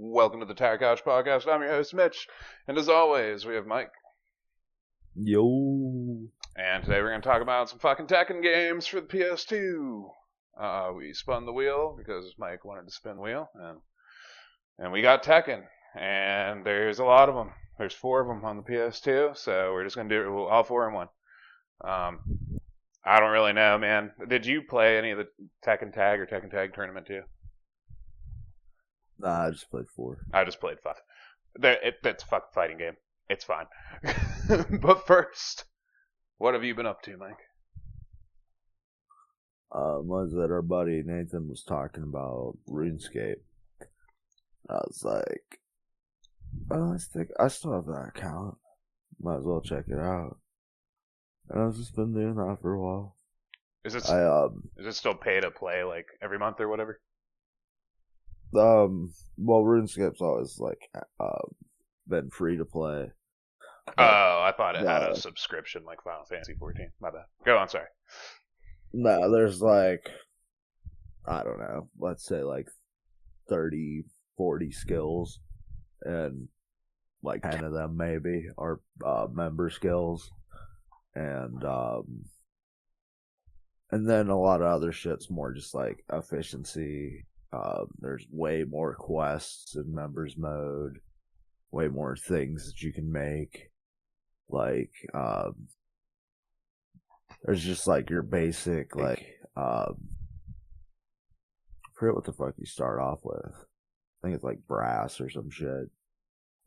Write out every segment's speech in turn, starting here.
Welcome to the Tire Couch Podcast. I'm your host, Mitch, and as always, we have Mike. Yo. And today we're going to talk about some fucking Tekken games for the PS2. We spun the wheel because Mike wanted to spin the wheel, and we got Tekken, and there's a lot of them. There's 4 of them on the PS2, so we're just going to do all 4 in one. I don't really know, man. Did you play any of the Tekken Tag or Tekken Tag Tournament too? Nah, I just played 4. I just played 5. It's a fucking fighting game. It's fine. But first, what have you been up to, Mike? Was that our buddy Nathan was talking about RuneScape. I was like, well, I still have that account. Might as well check it out. And I've just been doing that for a while. Is it still pay to play like every month or whatever? Well, RuneScape's always like been free to play. Oh, I thought it had a subscription like Final Fantasy 14. My bad. Go on, sorry. No, there's like, I don't know, let's say like 30, 40 skills, and like 10 of them maybe are member skills, and then a lot of other shit's more just like efficiency. There's way more quests in members mode, way more things that you can make. Like, there's just like your basic, like, I forget what the fuck you start off with. I think it's like brass or some shit.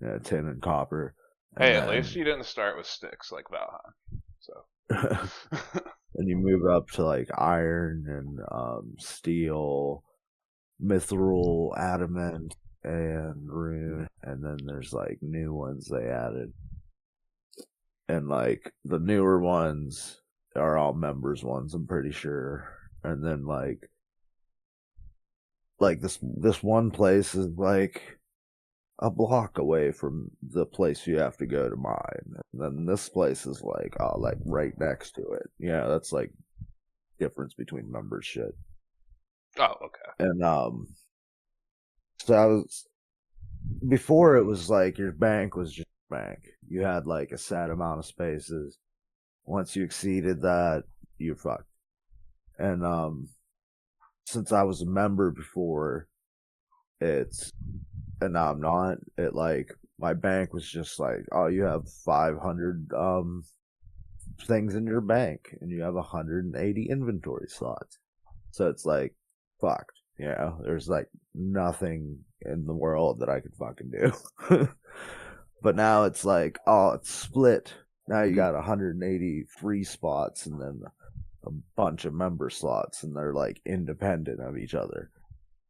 Yeah, tin and copper. Hey, at least you didn't start with sticks like Valheim. So. And you move up to like iron and steel, mithril, adamant, and rune, and then there's like new ones they added, and like the newer ones are all members ones, I'm pretty sure. And then like this one place is like a block away from the place you have to go to mine, and then this place is like right next to it. Yeah, that's like difference between members shit. Oh, okay. And so I was, before it was like your bank was just bank. You had like a set amount of spaces. Once you exceeded that, you fucked. And since I was a member before, and now I'm not, it like my bank was just like, oh, you have 500 things in your bank, and you have 180 inventory slots. So it's like fucked. You know, there's like nothing in the world that I could fucking do. But now it's like, oh, it's split. Now you got 180 free spots and then a bunch of member slots, and they're like independent of each other.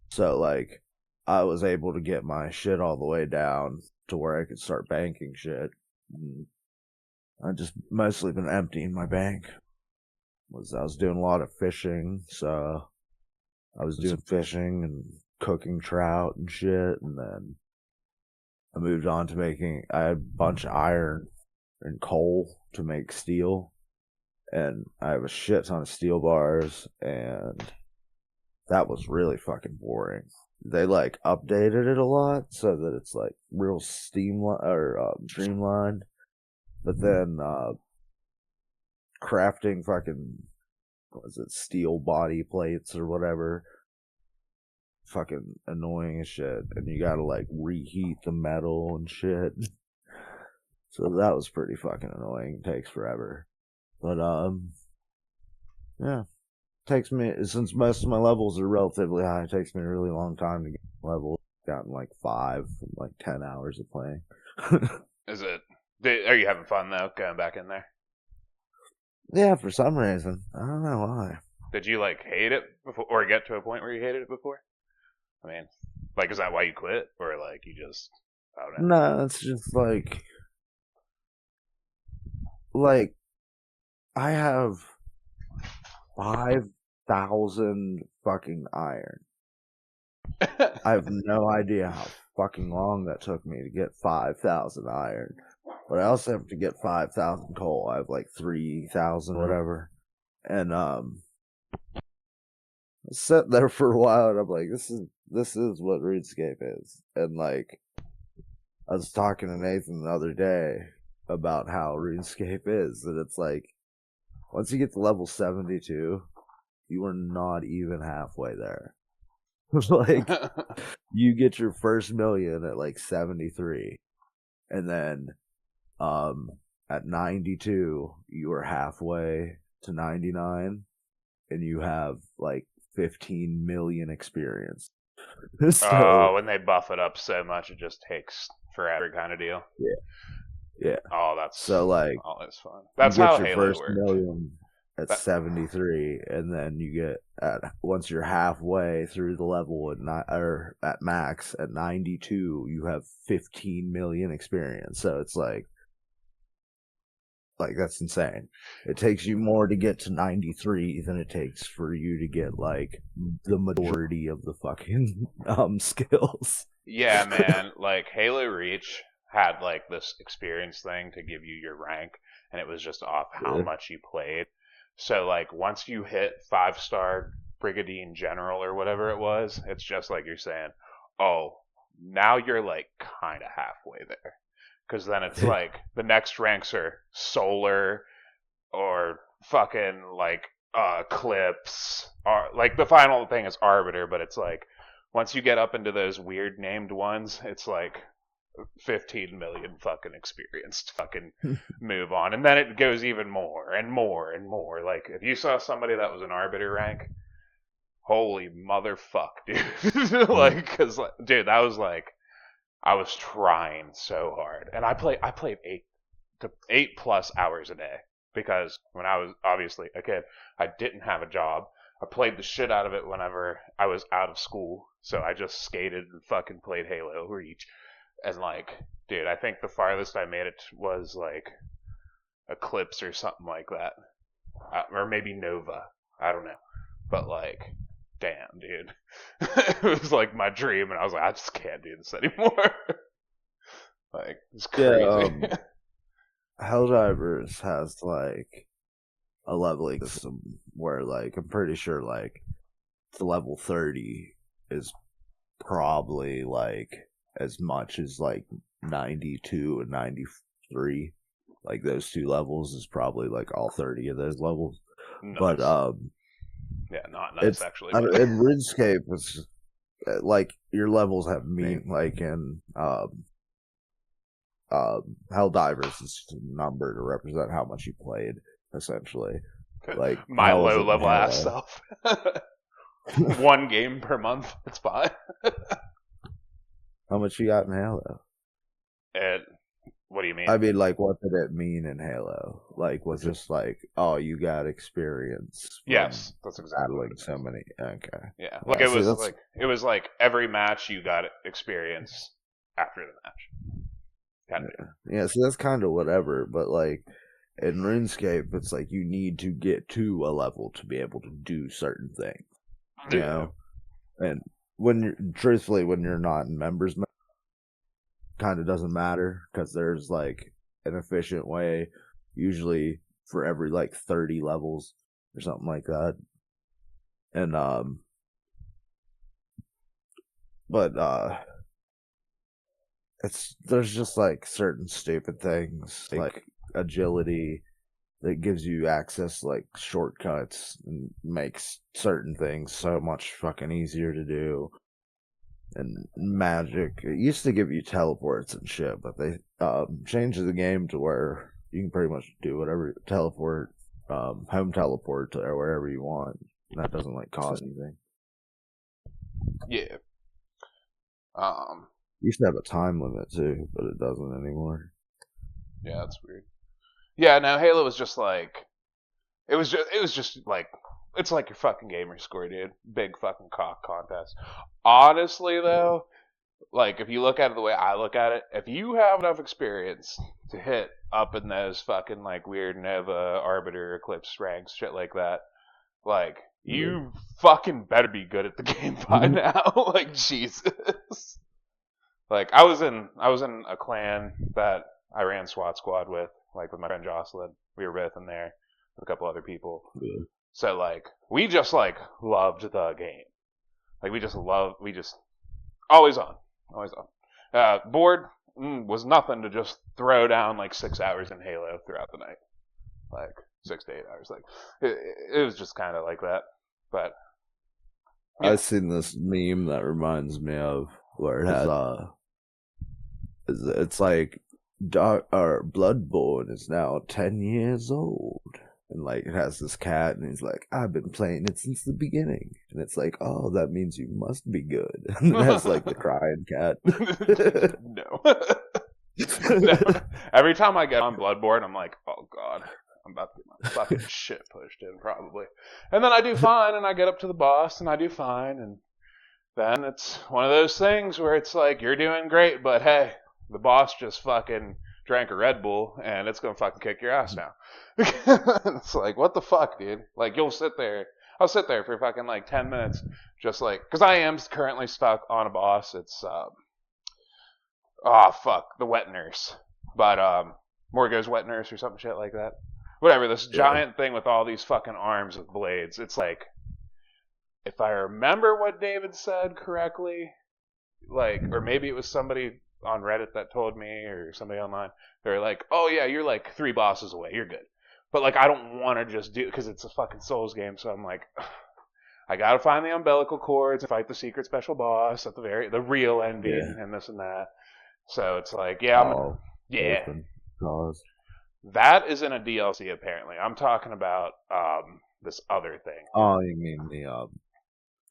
So like, I was able to get my shit all the way down to where I could start banking shit. And I just mostly been emptying my bank. I was doing a lot of fishing, so I was doing fishing and cooking trout and shit, and then I moved on to I had a bunch of iron and coal to make steel, and I have a shit ton of steel bars, and that was really fucking boring. They like updated it a lot so that it's like real streamlined, but then crafting fucking, what is it, steel body plates or whatever, fucking annoying as shit, and you gotta like reheat the metal and shit. So that was pretty fucking annoying. It takes forever. But yeah. Takes me, since most of my levels are relatively high, it takes me a really long time to get level down like 5 from like 10 hours of playing. Are you having fun though, going back in there? Yeah, for some reason. I don't know why. Did you like hate it before, or get to a point where you hated it before? I mean, like, is that why you quit, or like you just, I don't know? No, it's just like I have 5,000 fucking iron. I have no idea how fucking long that took me to get 5,000 iron. But I also have to get 5,000 coal. I have like 3,000 whatever. And was sitting there for a while, and I'm like, this is what RuneScape is. And like, I was talking to Nathan the other day about how RuneScape is, and it's like, once you get to level 72, you are not even halfway there. Like, you get your first million at like 73, and then at 92, you are halfway to 99, and you have like 15 million experience. So, when they buff it up so much, it just takes forever, kind of deal. yeah, yeah. Oh, that's So, like, always fun. you That's get how your Halo first worked. million at That, 73, and then you get once you're halfway through the level or at max at 92, you have 15 million experience. So it's like that's insane. It takes you more to get to 93 than it takes for you to get like the majority of the fucking skills. yeah, man. Like Halo Reach had like this experience thing to give you your rank, and it was just off how Yeah. much you played. So like once you hit 5-star Brigadier General or whatever it was, it's just like you're saying, oh, now you're like kind of halfway there. Because then it's like the next ranks are Solar or fucking like Eclipse, or like the final thing is Arbiter, but it's like once you get up into those weird named ones, it's like 15 million fucking experience to fucking move on. And then it goes even more and more and more. Like, if you saw somebody that was an Arbiter rank, holy motherfuck, dude. Like, cause, dude, that was like, I was trying so hard. And I played 8+ hours a day. Because when I was obviously a kid, I didn't have a job. I played the shit out of it whenever I was out of school. So I just skated and fucking played Halo Reach. And like, dude, I think the farthest I made it was like Eclipse or something like that, or maybe Nova. I don't know, but like, damn, dude, it was like my dream, and I was like, I just can't do this anymore. Like, it's Yeah, crazy. Helldivers has like a leveling system where like I'm pretty sure like the level 30 is probably like as much as like 92 and 93. Like those two levels is probably like all 30 of those levels. But Nice. Yeah, not nice it's actually, in but RuneScape it's like your levels have meaning. Like in Helldivers is just a number to represent how much you played, essentially. Like my how is low it in level ass Halo? self. One game per month, it's fine. How much you got in Halo? And what do you mean? I mean, like, what did it mean in Halo? Like, was this like, oh, you got experience from Yes, that's exactly what battling it so is. many? Okay, Yeah, like yeah. See, that's it was like every match you got experience after the match, kind of yeah. Yeah, see, that's kind of whatever. But like in RuneScape, it's like you need to get to a level to be able to do certain things. You deal. know, and when you're truthfully when you're not in members mode, kind of doesn't matter because there's like an efficient way, usually for every like 30 levels or something like that. And but it's there's just like certain stupid things like agility that gives you access to, like shortcuts and makes certain things so much fucking easier to do. And magic, it used to give you teleports and shit, but they changed the game to where you can pretty much do whatever, teleport, home teleport to wherever you want. And that doesn't like cost anything. Yeah. Um. Used to have a time limit too, but it doesn't anymore. Yeah, that's weird. Yeah. No, Halo was just like it was just like it's like your fucking gamer score, dude. Big fucking cock contest. Honestly, though, like if you look at it the way I look at it, if you have enough experience to hit up in those fucking like weird Nova, Arbiter, Eclipse ranks, shit like that, like Yeah. you fucking better be good at the game by now. Like Jesus. Like I was in a clan that I ran SWAT squad with, like with my friend Jocelyn. We were both in there with a couple other people. Yeah. So like we just like loved the game. Like we just always on, always on. Board was nothing to just throw down like 6 hours in Halo throughout the night, like 6 to 8 hours. Like it was just kind of like that. But yeah. I've seen this meme that reminds me of where it has it's like Bloodborne is now 10 years old. And like it has this cat, and he's like, I've been playing it since the beginning. And it's like, oh, that means you must be good. And it has like the crying cat. No. No. Every time I get on Bloodborne, I'm like, oh god, I'm about to get my fucking shit pushed in probably. And then I do fine, and I get up to the boss, and I do fine, and then it's one of those things where it's like, you're doing great, but hey, the boss just fucking drank a Red Bull, and it's gonna fucking kick your ass now. It's like, what the fuck, dude? Like, I'll sit there for fucking like 10 minutes, just like, because I am currently stuck on a boss. It's, the wet nurse. But, Morgo's wet nurse or something shit like that. Whatever, this giant thing with all these fucking arms with blades. It's like, if I remember what David said correctly, like, or maybe it was somebody on Reddit that told me, or somebody online, they're like, oh yeah, you're like 3 bosses away, you're good. But like, I don't want to just do, because it's a fucking Souls game, so I'm like, I gotta find the umbilical cords and fight the secret special boss at the real ending, and this and that. So it's like, yeah. That is in a DLC apparently. I'm talking about this other thing. Oh, you mean the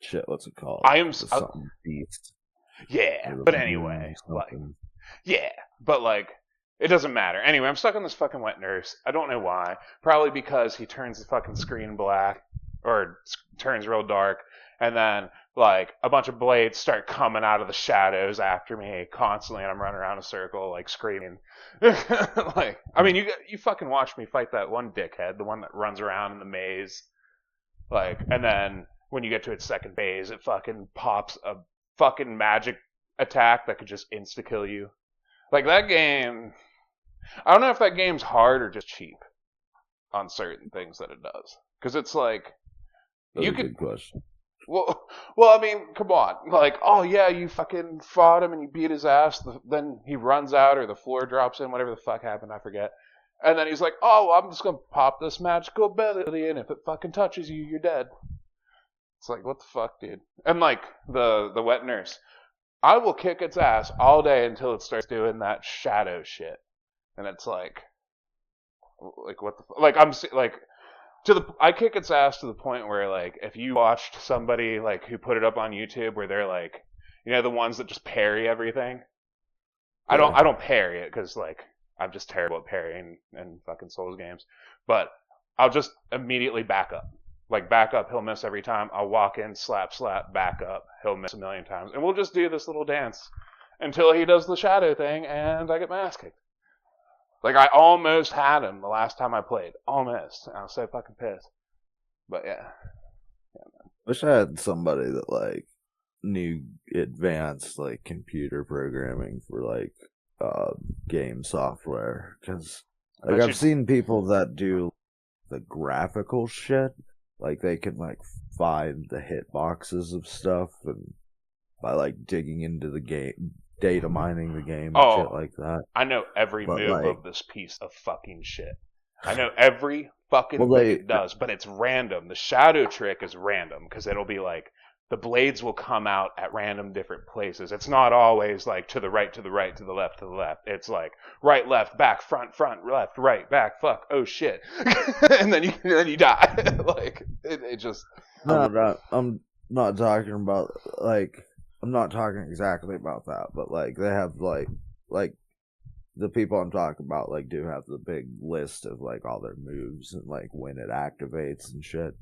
shit? What's it called? Something beast. Yeah, but anyway, like, yeah, but like, it doesn't matter. Anyway, I'm stuck on this fucking wet nurse. I don't know why. Probably because he turns the fucking screen black, or turns real dark, and then like a bunch of blades start coming out of the shadows after me constantly, and I'm running around in a circle like screaming. Like, I mean, you fucking watched me fight that one dickhead, the one that runs around in the maze, like, and then when you get to its second phase, it fucking pops a fucking magic attack that could just insta kill you. Like, that game, I don't know if that game's hard or just cheap on certain things that it does, because it's like, that's a good question. Well, I mean, come on. Like, oh yeah, you fucking fought him and you beat his ass. Then he runs out, or the floor drops in, whatever the fuck happened, I forget. And then he's like, oh, well, I'm just gonna pop this magical ability, and if it fucking touches you, you're dead. It's like, what the fuck, dude? And like the wet nurse, I will kick its ass all day until it starts doing that shadow shit, and it's like what the like I'm like. I kick its ass to the point where, like, if you watched somebody, like, who put it up on YouTube where they're, like, you know, the ones that just parry everything? Yeah. I don't parry it, because, like, I'm just terrible at parrying in fucking Souls games. But I'll just immediately back up. Like, back up, he'll miss every time. I'll walk in, slap, back up. He'll miss a million times. And we'll just do this little dance until he does the shadow thing, and I get my ass kicked. Like, I almost had him the last time I played. Almost. And I was so fucking pissed. But yeah. Man. Wish I had somebody that, like, knew advanced, like, computer programming for, like, game software. Because, like, I've seen people that do the graphical shit. Like, they can, like, find the hitboxes of stuff, and by, like, digging into the game, data mining the game and shit like that. I know every move of this piece of fucking shit. I know every fucking thing it does, but it's random. The shadow trick is random, because it'll be like, the blades will come out at random different places. It's not always like to the right, to the right, to the left, to the left. It's like right, left, back, front, left, right, back, fuck, oh shit. And then you die. Like, it just... No, I'm not talking about, like... I'm not talking exactly about that, but, like, they have, like, the people I'm talking about, like, do have the big list of, like, all their moves and, like, when it activates and shit.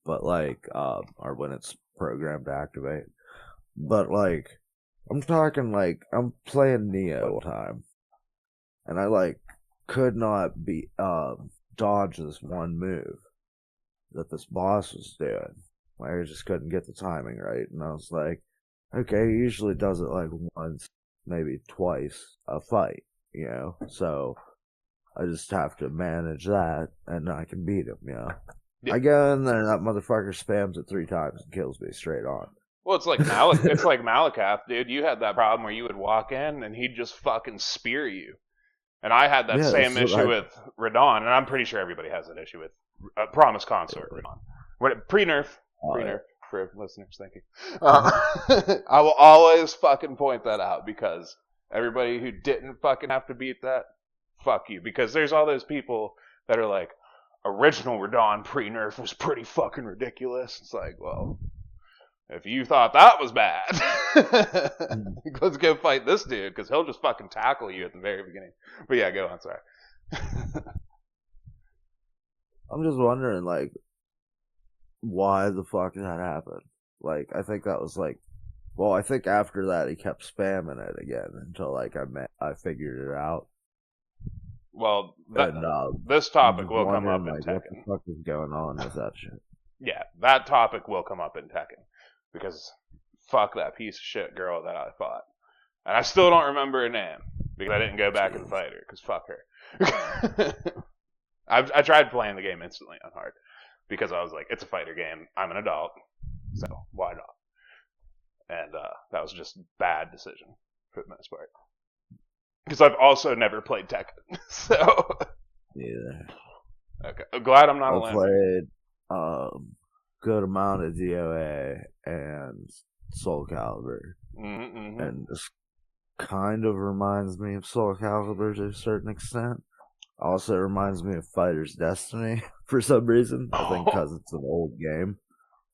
But, like, or when it's programmed to activate. But, like, I'm talking, like, I'm playing Neo all the time, and I, like, could not dodge this one move that this boss was doing. Like, I just couldn't get the timing right, and I was like, okay, he usually does it like once, maybe twice a fight, you know? So I just have to manage that, and I can beat him, you know? I go in there and that motherfucker spams it 3 times and kills me straight on. Well, it's like it's like Malakath, dude. You had that problem where you would walk in and he'd just fucking spear you. And I had that same issue with Radon, and I'm pretty sure everybody has that issue with Promise Consort Radon. Pre-nerf for listeners, thank you. I will always fucking point that out because everybody who didn't fucking have to beat that, fuck you. Because there's all those people that are like, original Radon pre-nerf was pretty fucking ridiculous. It's like, well, if you thought that was bad, let's go fight this dude, because he'll just fucking tackle you at the very beginning. But yeah, go on, sorry. I'm just wondering, like, why the fuck that happened. Like, I think that was like, well, I think after that he kept spamming it again until like I figured it out. Well, this topic will come up in Tekken. What the fuck is going on with that shit? Yeah, that topic will come up in Tekken. Because fuck that piece of shit girl that I fought. And I still don't remember her name. Because I didn't go back and fight her. Because fuck her. I tried playing the game instantly on hard. Because I was like, it's a fighter game. I'm an adult. So, why not? And that was just a bad decision. For the most part. Because I've also never played Tekken. So. Yeah. Okay. I'm glad I'm not alone. I played good amount of DOA and Soul Calibur. Mm-hmm. And this kind of reminds me of Soul Calibur to a certain extent. Also reminds me of Fighter's Destiny for some reason. I think because it's an old game.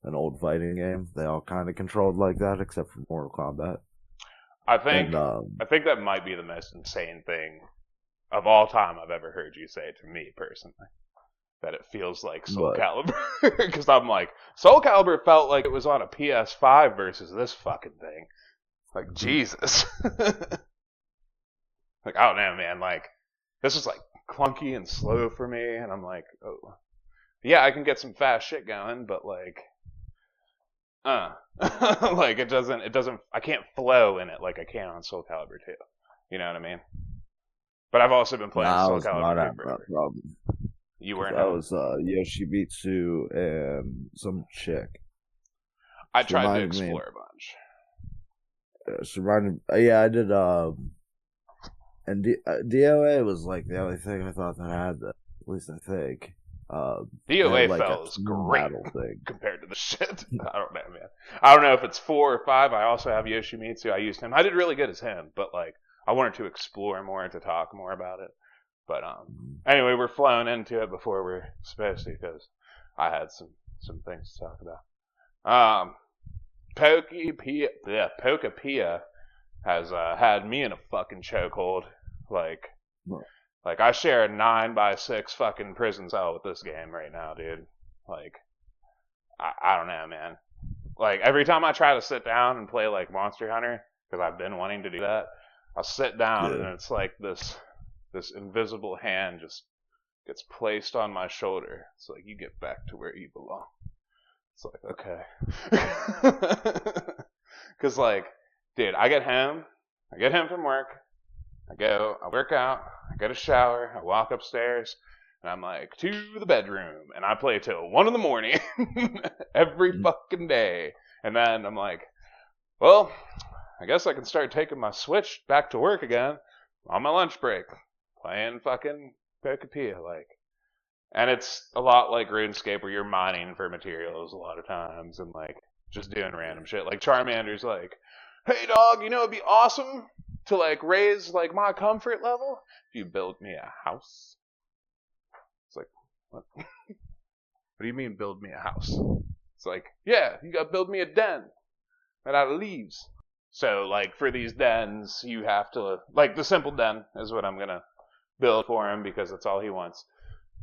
An old fighting game. They all kind of controlled like that except for Mortal Kombat. I think that might be the most insane thing of all time I've ever heard you say to me personally. That it feels like Soul Calibur. Because I'm like, Soul Calibur felt like it was on a PS5 versus this fucking thing. Like, Jesus. Like, I don't know, man. Like, this is like clunky and slow for me. And I'm like, oh. Yeah, I can get some fast shit going, but like, like, it doesn't, I can't flow in it like I can on Soul Calibur 2. You know what I mean? But I've also been playing Soul Calibur forever. You weren't. That was Yoshimitsu and some chick. I tried to explore a bunch. I did. And DOA was like the only thing I thought that I had that. At least I think. DOA like felt great compared to the shit. I don't know, man. I don't know if it's 4 or 5. I also have Yoshimitsu. I used him. I did really good as him, but like I wanted to explore more and to talk more about it. But anyway, we're flowing into it before we're supposed to because I had some things to talk about. Pokepia has had me in a fucking chokehold. Like I share a 9x6 fucking prison cell with this game right now, dude. Like I don't know, man. Like every time I try to sit down and play like Monster Hunter, because I've been wanting to do that, I'll sit down and it's like this invisible hand just gets placed on my shoulder. It's like, you get back to where you belong. It's like, okay. Because, like, dude, I get home from work, I work out, I get a shower, I walk upstairs, and I'm like, to the bedroom, and I play till 1 a.m. every fucking day. And then I'm like, well, I guess I can start taking my Switch back to work again on my lunch break. Playing fucking Pokepia, like. And it's a lot like RuneScape where you're mining for materials a lot of times and, like, just doing random shit. Like, Charmander's like, hey, dog, you know, it'd be awesome to, like, raise, like, my comfort level if you build me a house. It's like, what? What do you mean build me a house? It's like, yeah, you gotta build me a den made out of leaves. So, like, for these dens, you have to, like, the simple den is what I'm gonna build for him because that's all he wants.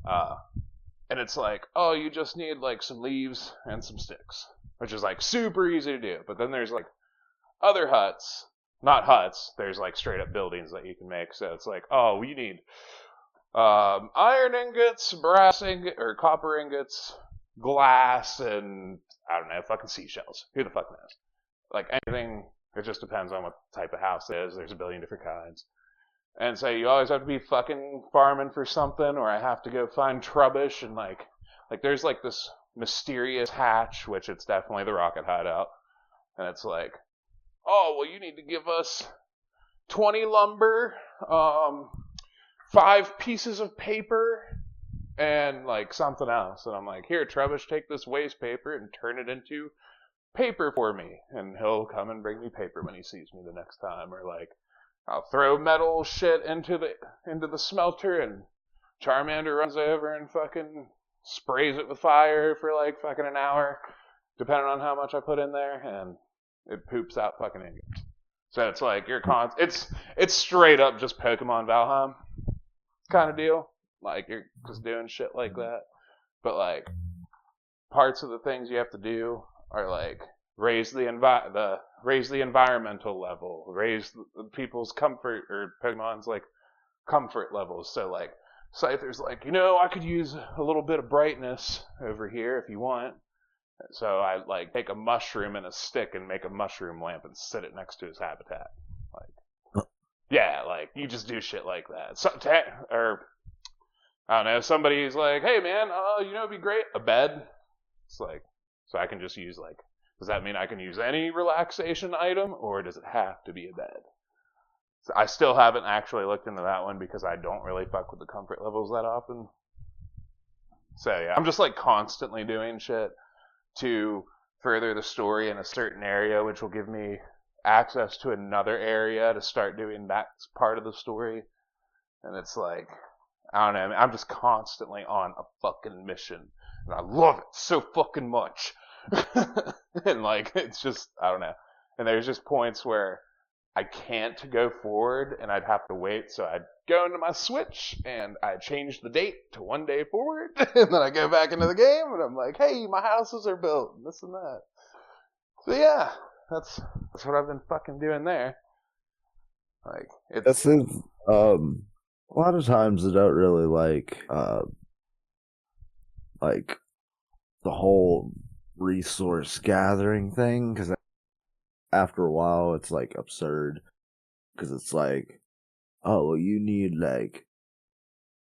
And it's like, oh, you just need like some leaves and some sticks, which is like super easy to do. But then there's like other huts, not huts, there's like straight up buildings that you can make. So it's like, oh, you need iron ingots, brass ingot or copper ingots, glass, and I don't know, fucking seashells. Who the fuck knows? Like anything, it just depends on what type of house it is. There's a billion different kinds. And so you always have to be fucking farming for something, or I have to go find trubbish and, like, like there's like this mysterious hatch, which it's definitely the rocket hideout, and it's like, oh well, you need to give us 20 lumber, 5 pieces of paper, and like something else. And I'm like, here, Trebush, take this waste paper and turn it into paper for me. And he'll come and bring me paper when he sees me the next time. Or like, I'll throw metal shit into the smelter, and Charmander runs over and fucking sprays it with fire for like fucking an hour, depending on how much I put in there, and it poops out fucking ingots. So it's like it's straight up just Pokemon Valheim kind of deal. Like you're just doing shit like that. But like parts of the things you have to do are like raise the environmental level, raise the people's comfort or Pokemon's like comfort levels. So like Scyther's like, I could use a little bit of brightness over here if you want. So I like take a mushroom and a stick and make a mushroom lamp and sit it next to his habitat. Like, yeah, like you just do shit like that. Or I don't know, somebody's like, hey man, it'd be great, a bed. It's like, so I can just use like, does that mean I can use any relaxation item, or does it have to be a bed? So I still haven't actually looked into that one because I don't really fuck with the comfort levels that often. So yeah, I'm just like constantly doing shit to further the story in a certain area, which will give me access to another area to start doing that part of the story. And it's like, I don't know, I'm just constantly on a fucking mission. And I love it so fucking much. And like, it's just, I don't know. And there's just points where I can't go forward and I'd have to wait. So I'd go into my Switch and I change the date to 1 day forward. And then I go back into the game and I'm like, hey, my houses are built and this and that. So yeah, that's what I've been fucking doing there. Like, it's... A lot of times I don't really like the whole resource gathering thing, because after a while it's like absurd, because it's like, oh well, you need like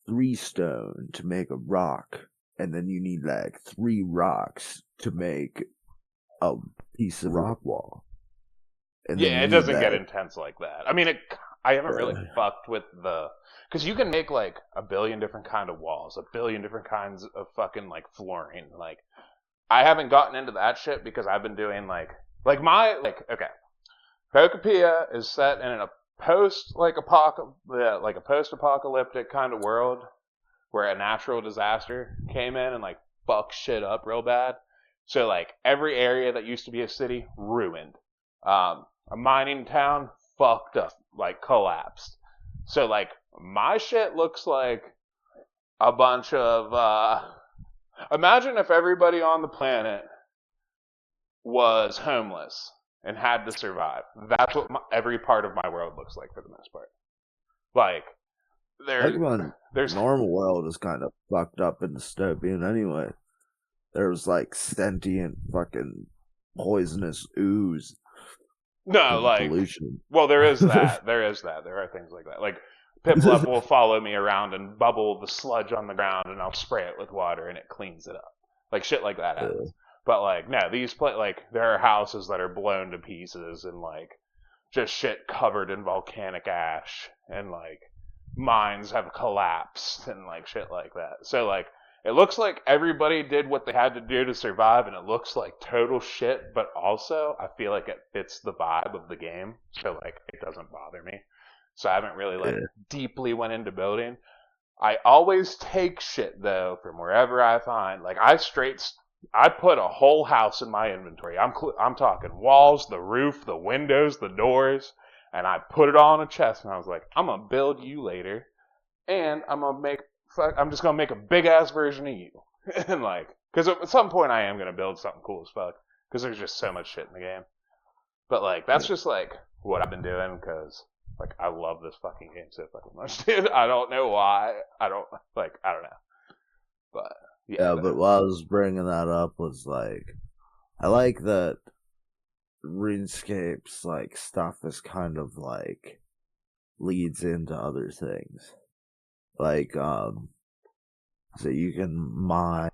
3 stone to make a rock, and then you need like 3 rocks to make a piece of rock wall. And yeah, it doesn't get intense like that. I mean, I haven't really fucked with because you can make like a billion different kind of walls, a billion different kinds of fucking like flooring. Like, I haven't gotten into that shit because I've been doing okay, Pokepia is set in a post-apocalyptic kind of world where a natural disaster came in and like fucked shit up real bad. So like every area that used to be a city ruined. A mining town fucked up, like collapsed. So like my shit looks like a bunch of imagine if everybody on the planet was homeless and had to survive. That's what every part of my world looks like for the most part. Like there's normal world is kind of fucked up and dystopian anyway. There was like sentient fucking poisonous ooze. No, like pollution. Well, there is that. There are things like that. Like Piplup will follow me around and bubble the sludge on the ground, and I'll spray it with water, and it cleans it up. Like shit like that happens. But like no, there are houses that are blown to pieces, and like just shit covered in volcanic ash, and like mines have collapsed, and like shit like that. So like it looks like everybody did what they had to do to survive, and it looks like total shit, but also I feel like it fits the vibe of the game, so like it doesn't bother me. So I haven't really deeply went into building. I always take shit though from wherever I find. Like I put a whole house in my inventory. I'm talking walls, the roof, the windows, the doors, and I put it all in a chest, and I was like, I'm gonna build you later, and I'm just gonna make a big ass version of you. And like, because at some point I am gonna build something cool as fuck, because there's just so much shit in the game. But like, that's just like what I've been doing, because like I love this fucking game so fucking much, dude. I don't know why. I don't know. But yeah. But what I was bringing that up was like, I like that RuneScape's like stuff is kind of like leads into other things. Like, so you can mine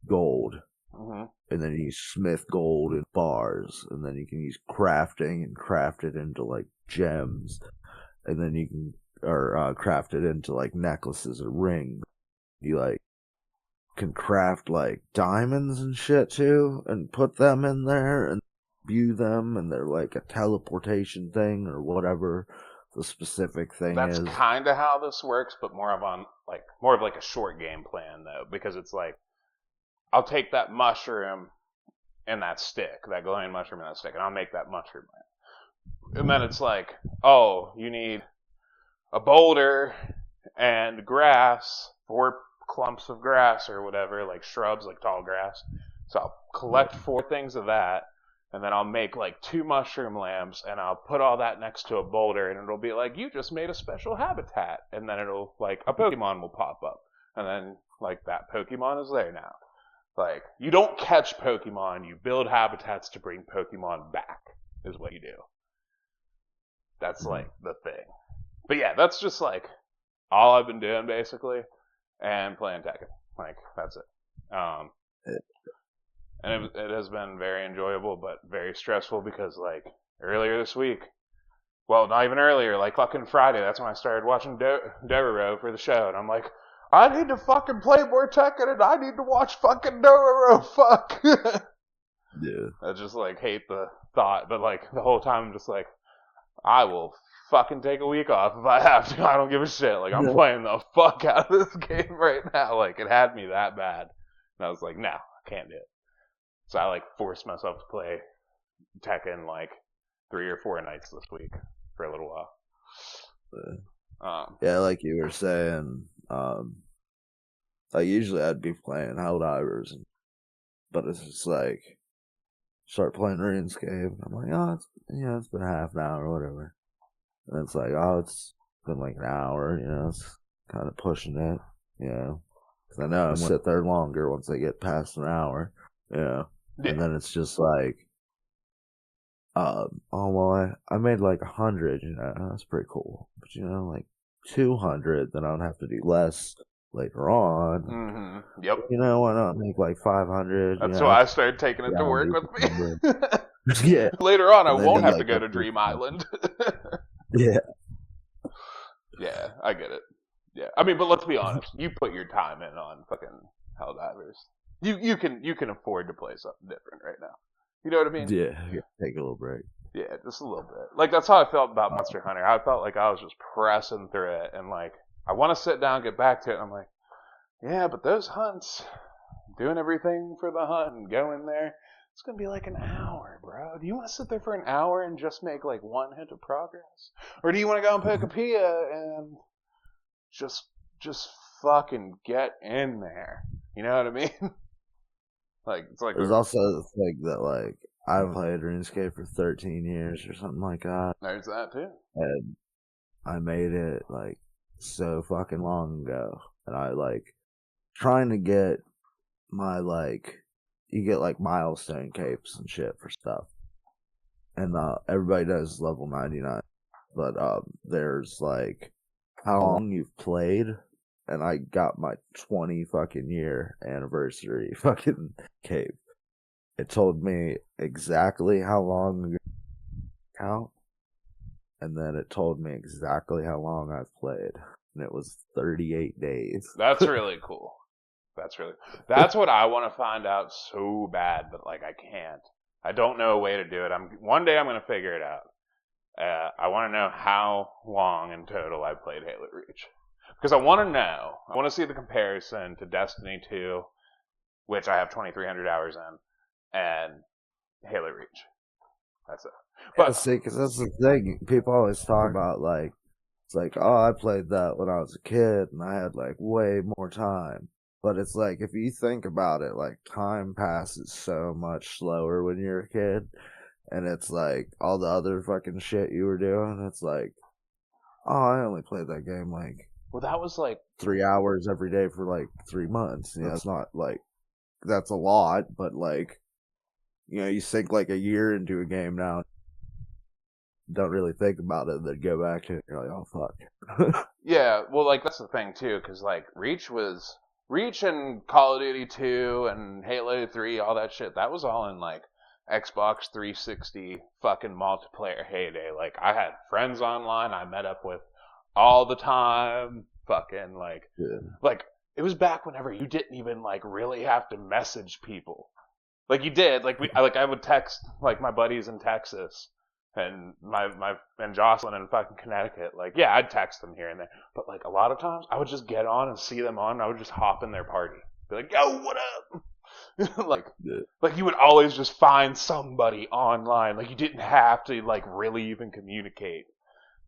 gold. Mm-hmm. And then you use smith gold in bars, and then you can use crafting and craft it into like gems, and then you can craft it into like necklaces or rings. You like can craft like diamonds and shit too, and put them in there and view them, and they're like a teleportation thing or whatever the specific thing That's is. kind of how this works, but more of like a short game plan though, because it's like I'll take that mushroom and that stick, that glowing mushroom and that stick, and I'll make that mushroom lamp. And then it's like, oh, you need a boulder and grass, 4 clumps of grass or whatever, like shrubs, like tall grass. So I'll collect 4 things of that, and then I'll make like 2 mushroom lamps, and I'll put all that next to a boulder, and it'll be like, you just made a special habitat. And then it'll, like, a Pokemon will pop up. And then, like, that Pokemon is there now. Like, you don't catch Pokemon, you build habitats to bring Pokemon back, is what you do. That's, like, the thing. But yeah, that's just, like, all I've been doing, basically, and playing Tekken. Like, that's it. And it has been very enjoyable, but very stressful because, like, earlier this week, well, not even earlier, like fucking Friday, that's when I started watching Dororo for the show, and I'm like, I need to fucking play more Tekken, and I need to watch fucking Dororo, fuck! Yeah. I just, like, hate the thought, but, like, the whole time I'm just like, I will fucking take a week off if I have to, I don't give a shit, like, I'm playing the fuck out of this game right now, like, it had me that bad. And I was like, no, I can't do it. So I, like, forced myself to play Tekken, like, 3 or 4 nights this week for a little while. Yeah, like you were saying, like, usually I'd be playing Helldivers, but it's just like, start playing RuneScape, and I'm like, oh, it's been half an hour or whatever. And it's like, oh, it's been like an hour, it's kind of pushing it, because I know I'm going to sit there longer once I get past an hour, Yeah. And then it's just like, oh, well, I made like 100, that's pretty cool. But, like 200, then I would have to do less later on. Mm-hmm. Yep. Why not make like 500? That's why I started taking it to work with me. Yeah. Later on, I won't have to go to Dream Island. Yeah. Yeah, I get it. Yeah, I mean, but let's be honest. You put your time in on fucking Helldivers. You can afford to play something different right now. You know what I mean? Yeah, take a little break. Yeah, just a little bit. Like, that's how I felt about Monster Hunter. I felt like I was just pressing through it, and, like, I want to sit down and get back to it, and I'm like, yeah, but those hunts, doing everything for the hunt and going there, it's going to be like an hour, bro. Do you want to sit there for an hour and just make, like, 1 hit of progress? Or do you want to go on Pokepia and just fucking get in there? You know what I mean? Like, it's like... There's also the thing that, like, I've played RuneScape for 13 years or something like that. There's that, too. And I made it, like, so fucking long ago. And I, like, trying to get my, like, you get, like, milestone capes and shit for stuff. And everybody does level 99. But there's, like, how long you've played. And I got my 20 fucking year anniversary fucking cape. It told me exactly how long ago count. And then it told me exactly how long I've played. And it was 38 days. That's really cool. That's what I want to find out so bad, but, like, I can't. I don't know a way to do it. One day I'm going to figure it out. I want to know how long in total I played Halo Reach. Because I want to know. I want to see the comparison to Destiny 2, which I have 2,300 hours in, and Halo Reach. That's it. But yeah, see, because that's the thing. People always talk about, like, it's like, oh, I played that when I was a kid, and I had, like, way more time. But it's like, if you think about it, like, time passes so much slower when you're a kid. And it's like, all the other fucking shit you were doing, it's like, oh, I only played that game, like, well, that was like 3 hours every day for like 3 months. It's not like that's a lot, but like, you sink like a year into a game now, don't really think about it, then go back to it, you're like, oh fuck. Yeah, well, like, that's the thing too, because like Reach was Reach and Call of Duty 2 and Halo 3, all that shit, that was all in like Xbox 360 fucking multiplayer heyday. Like, I had friends online I met up with all the time. Fucking like it was back whenever you didn't even like really have to message people. Like, you did, like I would text like my buddies in Texas and and Jocelyn in fucking Connecticut. Like, yeah, I'd text them here and there, but like a lot of times I would just get on and see them on, and I would just hop in their party, be like, "Yo, what up?" like you would always just find somebody online. Like, you didn't have to like really even communicate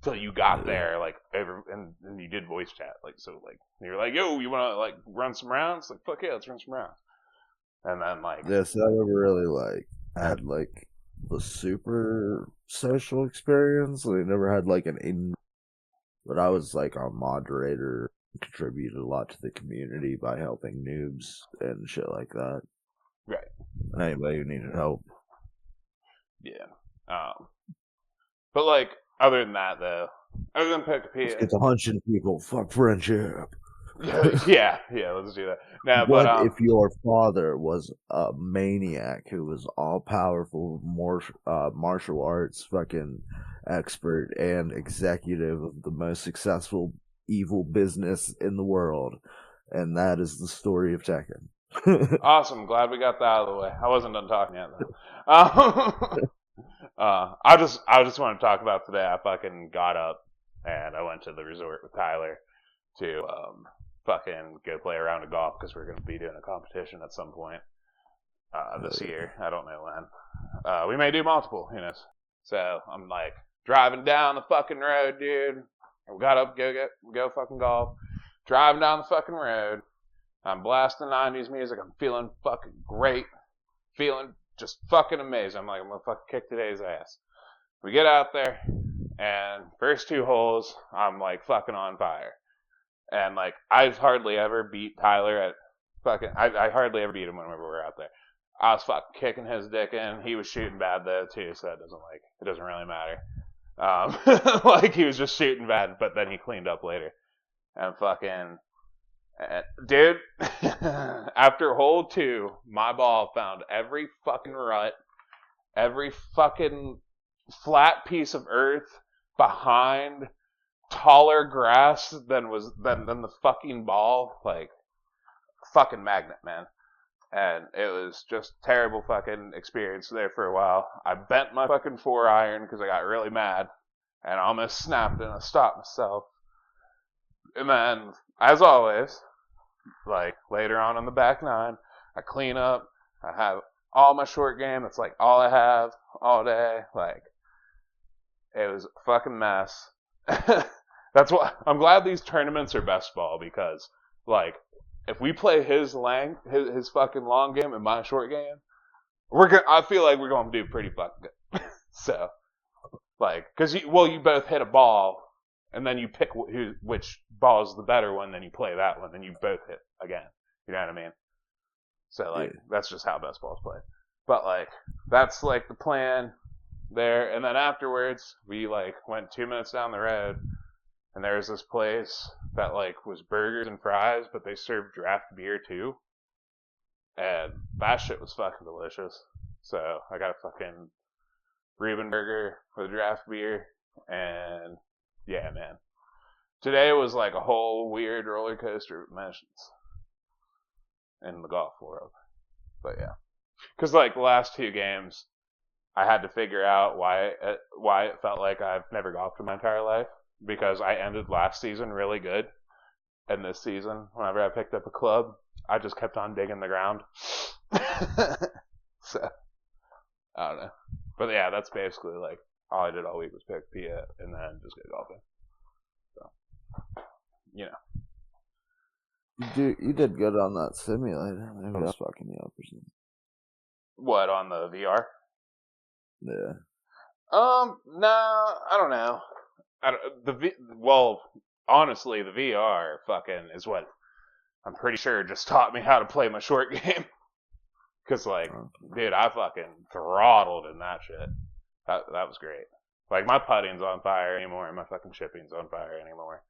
till you got there. Like, and you did voice chat. Like, so like you're like, "Yo, you want to like run some rounds?" Like, "Fuck yeah, let's run some rounds." And then like, so I never really like had like the super social experience. I never had like but I was like a moderator, contributed a lot to the community by helping noobs and shit like that. right? And anybody who needed help. Yeah. But like, other than that though, other than Pokepia, Let's get to hunching people. Fuck friendship. yeah, let's do that. Now, What but if your father was a maniac who was all powerful, martial arts fucking expert and executive of the most successful evil business in the world? And that is the story of Tekken. Awesome. Glad we got that out of the way. I wasn't done talking yet though. I just want to talk about today. I fucking got up and I went to the resort with Tyler to fucking go play a round of golf because we're going to be doing a competition at some point this year. I don't know when. We may do multiple, who knows. So I'm like driving down the fucking road, dude. I got up, go fucking golf. Driving down the fucking road. I'm blasting 90s music. I'm feeling fucking great. Feeling just fucking amazing. I'm like, I'm gonna fucking kick today's ass. We get out there, and first 2 holes, I'm like fucking on fire. And like, I've hardly ever beat Tyler at fucking, I hardly ever beat him whenever we're out there. I was fucking kicking his dick in. He was shooting bad though too, so it doesn't really matter. Like, he was just shooting bad, but then he cleaned up later. And fucking, dude, after hole 2, my ball found every fucking rut, every fucking flat piece of earth behind taller grass than the fucking ball. Like, fucking magnet, man. And it was just terrible fucking experience there for a while. I bent my fucking 4-iron because I got really mad and I almost snapped and I stopped myself. And then, as always, like later on in the back 9, I clean up. I have all my short game. That's like all I have all day. Like, it was a fucking mess. That's what I'm glad these tournaments are best ball, because like, if we play his fucking long game and my short game, I feel like we're gonna do pretty fucking good. So, like, because you both hit a ball, and then you pick which ball is the better one, then you play that one, then you both hit again. You know what I mean? So like, that's just how best ball's played. But like, that's like the plan there. And then afterwards, we like went 2 minutes down the road, and there was this place that like was burgers and fries, but they served draft beer too. And that shit was fucking delicious. So I got a fucking Reuben burger with draft beer, and yeah, man. Today was like a whole weird roller coaster of emotions in the golf world. But yeah. Because like the last 2 games, I had to figure out why it felt like I've never golfed in my entire life. Because I ended last season really good. And this season, whenever I picked up a club, I just kept on digging the ground. So, I don't know. But yeah, that's basically like all I did all week was pick Pia and then just go golfing. So, you know. You did good on that simulator. Maybe I was fucking you up or something. What, on the VR? Yeah. No, I don't know. Well, honestly, the VR fucking is what I'm pretty sure just taught me how to play my short game. Cause like, dude, I fucking throttled in that shit. That was great. Like, my putting's on fire anymore, and my fucking chipping's on fire anymore.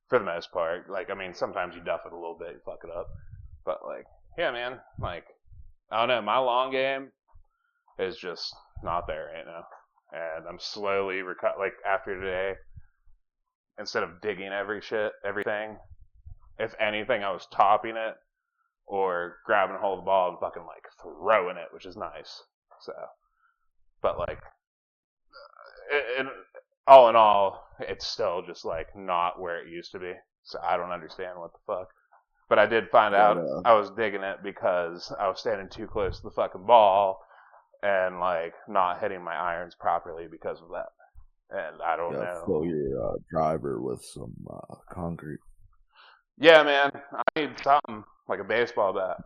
For the most part. Like, I mean, sometimes you duff it a little bit, you fuck it up. But like, yeah, man, like, I don't know, my long game is just not there right now. And I'm slowly like after today, instead of digging everything, if anything, I was topping it or grabbing a hold of the ball and fucking like throwing it, which is nice. So, but like, all in all, it's still just like not where it used to be. So I don't understand what the fuck. But I did find out I was digging it because I was standing too close to the fucking ball and like not hitting my irons properly because of that. And I don't know. Fill your driver with some concrete. Yeah, man. I need something like a baseball bat.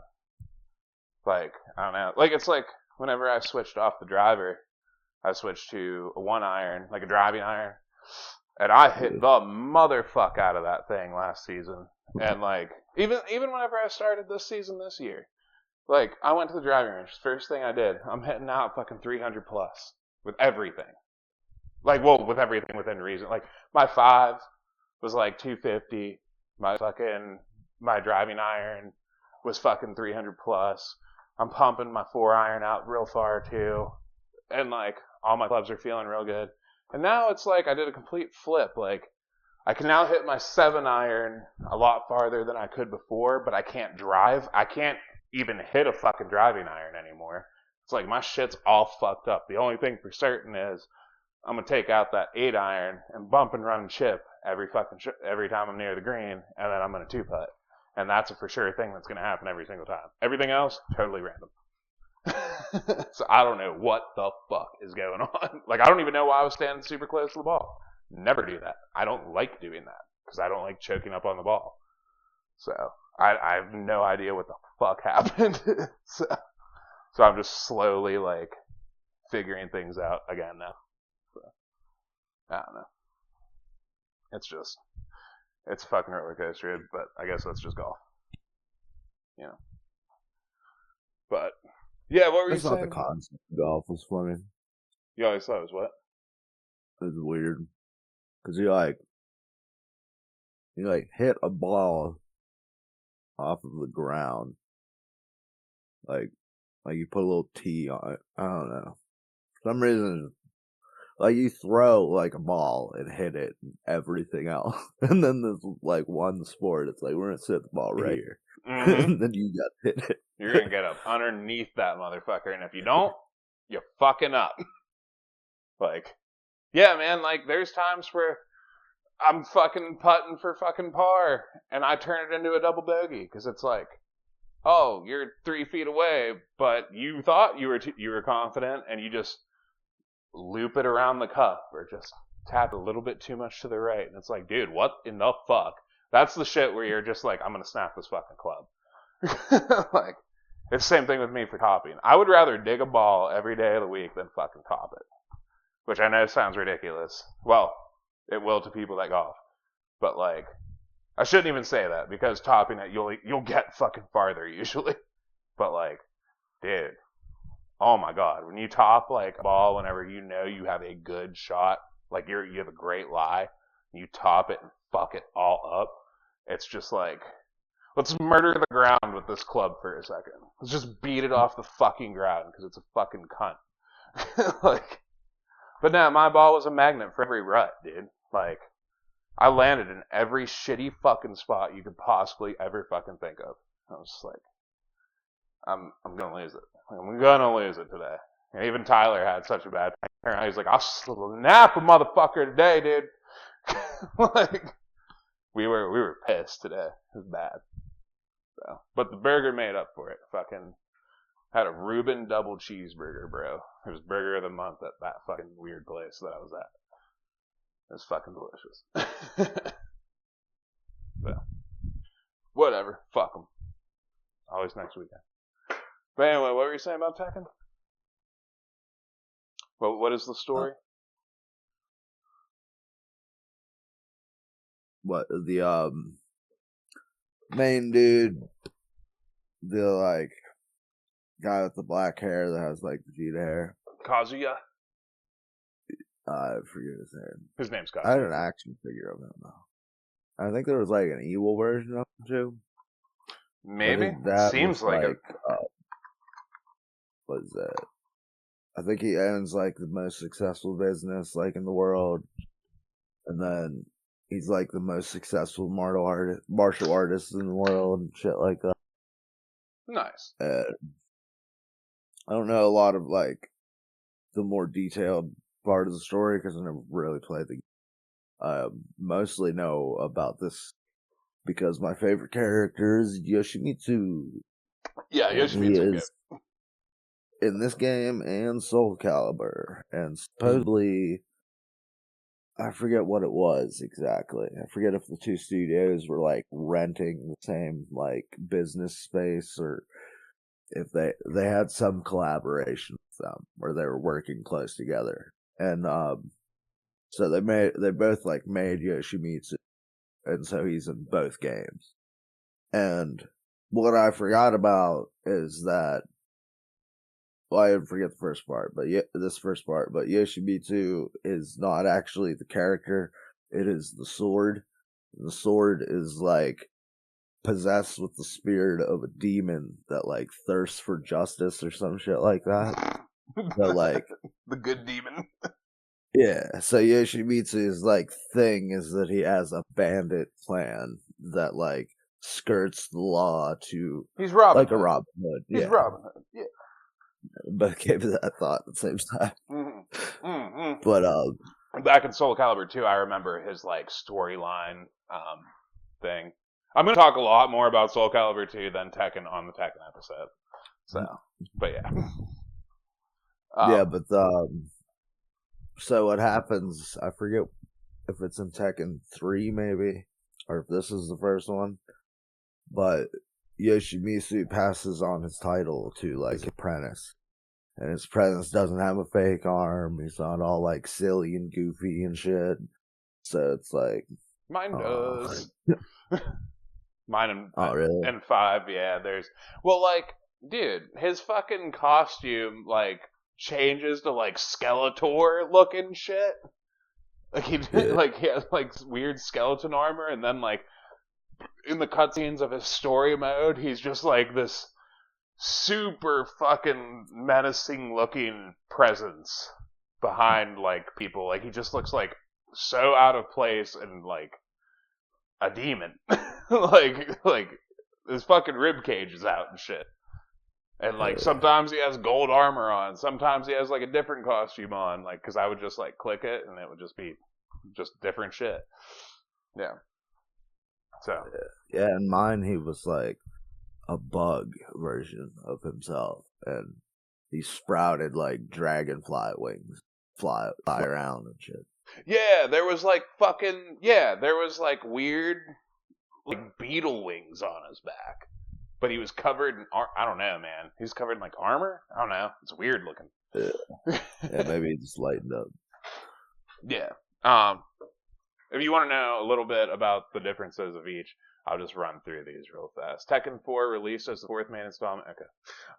Like, I don't know. Like, it's like whenever I switched off the driver, I switched to a 1-iron, like a driving iron. And I hit the motherfuck out of that thing last season. And like, even whenever I started this season this year, like, I went to the driving range. First thing I did, I'm hitting out fucking 300 plus with everything. Like, well, with everything within reason. Like, my 5 was like 250. My driving iron was fucking 300 plus. I'm pumping my 4-iron out real far too. And like, all my clubs are feeling real good. And now it's like I did a complete flip. Like, I can now hit my 7-iron a lot farther than I could before, but I can't drive. I can't even hit a fucking driving iron anymore. It's like my shit's all fucked up. The only thing for certain is I'm gonna take out that 8-iron and bump and run and chip every time I'm near the green, and then I'm gonna 2-putt. And that's a for sure thing that's gonna happen every single time. Everything else, totally random. So I don't know what the fuck is going on. Like, I don't even know why I was standing super close to the ball. Never do that. I don't like doing that because I don't like choking up on the ball. So I have no idea what the fuck happened. So I'm just slowly like figuring things out again now. So, I don't know. It's a fucking roller coaster, but I guess that's just golf. You know. But yeah, what were you saying? That's not the concept of golf was funny. You always thought it was what? It was weird. Because you hit a ball off of the ground. Like you put a little tee on it. I don't know. For some reason, like you throw like a ball and hit it and everything else. And then there's like one sport, it's like, we're going to sit the ball right here. Mm-hmm. And then you got hit it. You're going to get up underneath that motherfucker. And if you don't, you're fucking up. Like, yeah, man, like there's times where I'm fucking putting for fucking par and I turn it into a double bogey because it's like, oh, you're 3 feet away, but you thought you were confident and you just loop it around the cup or just tap a little bit too much to the right. And it's like, dude, what in the fuck? That's the shit where you're just like, I'm going to snap this fucking club. Like, it's the same thing with me for topping. I would rather dig a ball every day of the week than fucking top it. Which I know sounds ridiculous. Well, it will to people that golf. But like, I shouldn't even say that because topping it, you'll get fucking farther usually. But like, dude, oh my god, when you top like a ball whenever you know you have a good shot, like you have a great lie, you top it and fuck it all up, it's just like, let's murder the ground with this club for a second. Let's just beat it off the fucking ground because it's a fucking cunt. Like, but no, my ball was a magnet for every rut, dude. Like, I landed in every shitty fucking spot you could possibly ever fucking think of. I was just like, I'm gonna lose it. I'm gonna lose it today. And even Tyler had such a bad time. He was like, I'll snap a motherfucker today, dude. Like, we were pissed today. It was bad. So, but the burger made up for it. Fucking had a Reuben double cheeseburger, bro. It was burger of the month at that fucking weird place that I was at. It was fucking delicious. So, whatever. Fuck them. Always next weekend. But anyway, what were you saying about Tekken? Well, what is the story? What the main dude, the like guy with the black hair that has like the Vegeta hair, Kazuya. I forget his name. His name's Kazuya. I had an action figure of him though. I think there was like an evil version of him too. But Maybe. his It dad seems was like it. like, what is that? I think he owns like the most successful business like in the world, and then he's like the most successful martial artist in the world and shit like that. Nice. I don't know a lot of like the more detailed part of the story because I never really played the. I mostly know about this because my favorite character is Yoshimitsu, Yeah, and he Yoshimitsu good. is in this game and Soul Calibur, and supposedly I forget what it was exactly. I forget if the two studios were like renting the same like business space or if they had some collaboration with them where they were working close together. And so they both like made Yoshimitsu, and so he's in both games. And what I forgot about is that, well, I didn't forget the first part, but this first part, but Yoshimitsu is not actually the character. It is the sword. The sword is like possessed with the spirit of a demon that like thirsts for justice or some shit like that. So like, The good demon. yeah. So Yoshimitsu's like thing is that he has a bandit clan that like skirts the law to He's Robin like a Hood. Robin Hood. He's Yeah, Robin Hood. Yeah. but gave that thought at the same time. Mm-hmm. Mm-hmm. But Back in Soul Calibur 2, I remember his like storyline thing. I'm going to talk a lot more about Soul Calibur 2 than Tekken on the Tekken episode. So, but yeah. yeah, but so what happens? I forget if it's in Tekken 3 maybe, or if this is the first one. But Yoshimitsu passes on his title to like his apprentice, and his apprentice doesn't have a fake arm. He's not all like silly and goofy and shit. So it's like Mine does. Mine really? and 5, yeah, there's... Well, like, dude, his fucking costume, like, changes to, like, Skeletor looking shit. Like, like, he has, like, weird skeleton armor, and then, like, in the cutscenes of his story mode, he's just, like, this super fucking menacing looking presence behind, like, people. Like, he just looks, like, so out of place and, like, a demon. like his fucking rib cage is out and shit. And like sometimes he has gold armor on, sometimes he has like a different costume on, like because I would just like click it and it would just be just different shit. Yeah. So yeah, in mine he was like a bug version of himself, and he sprouted like dragonfly wings, fly around and shit. yeah, there was like weird like beetle wings on his back. But he was covered in I don't know, man. He was covered in like armor? I don't know. It's weird looking. Yeah, maybe he just lightened up. Yeah. If you want to know a little bit about the differences of each, I'll just run through these real fast. Tekken 4 released as the fourth main installment. Okay.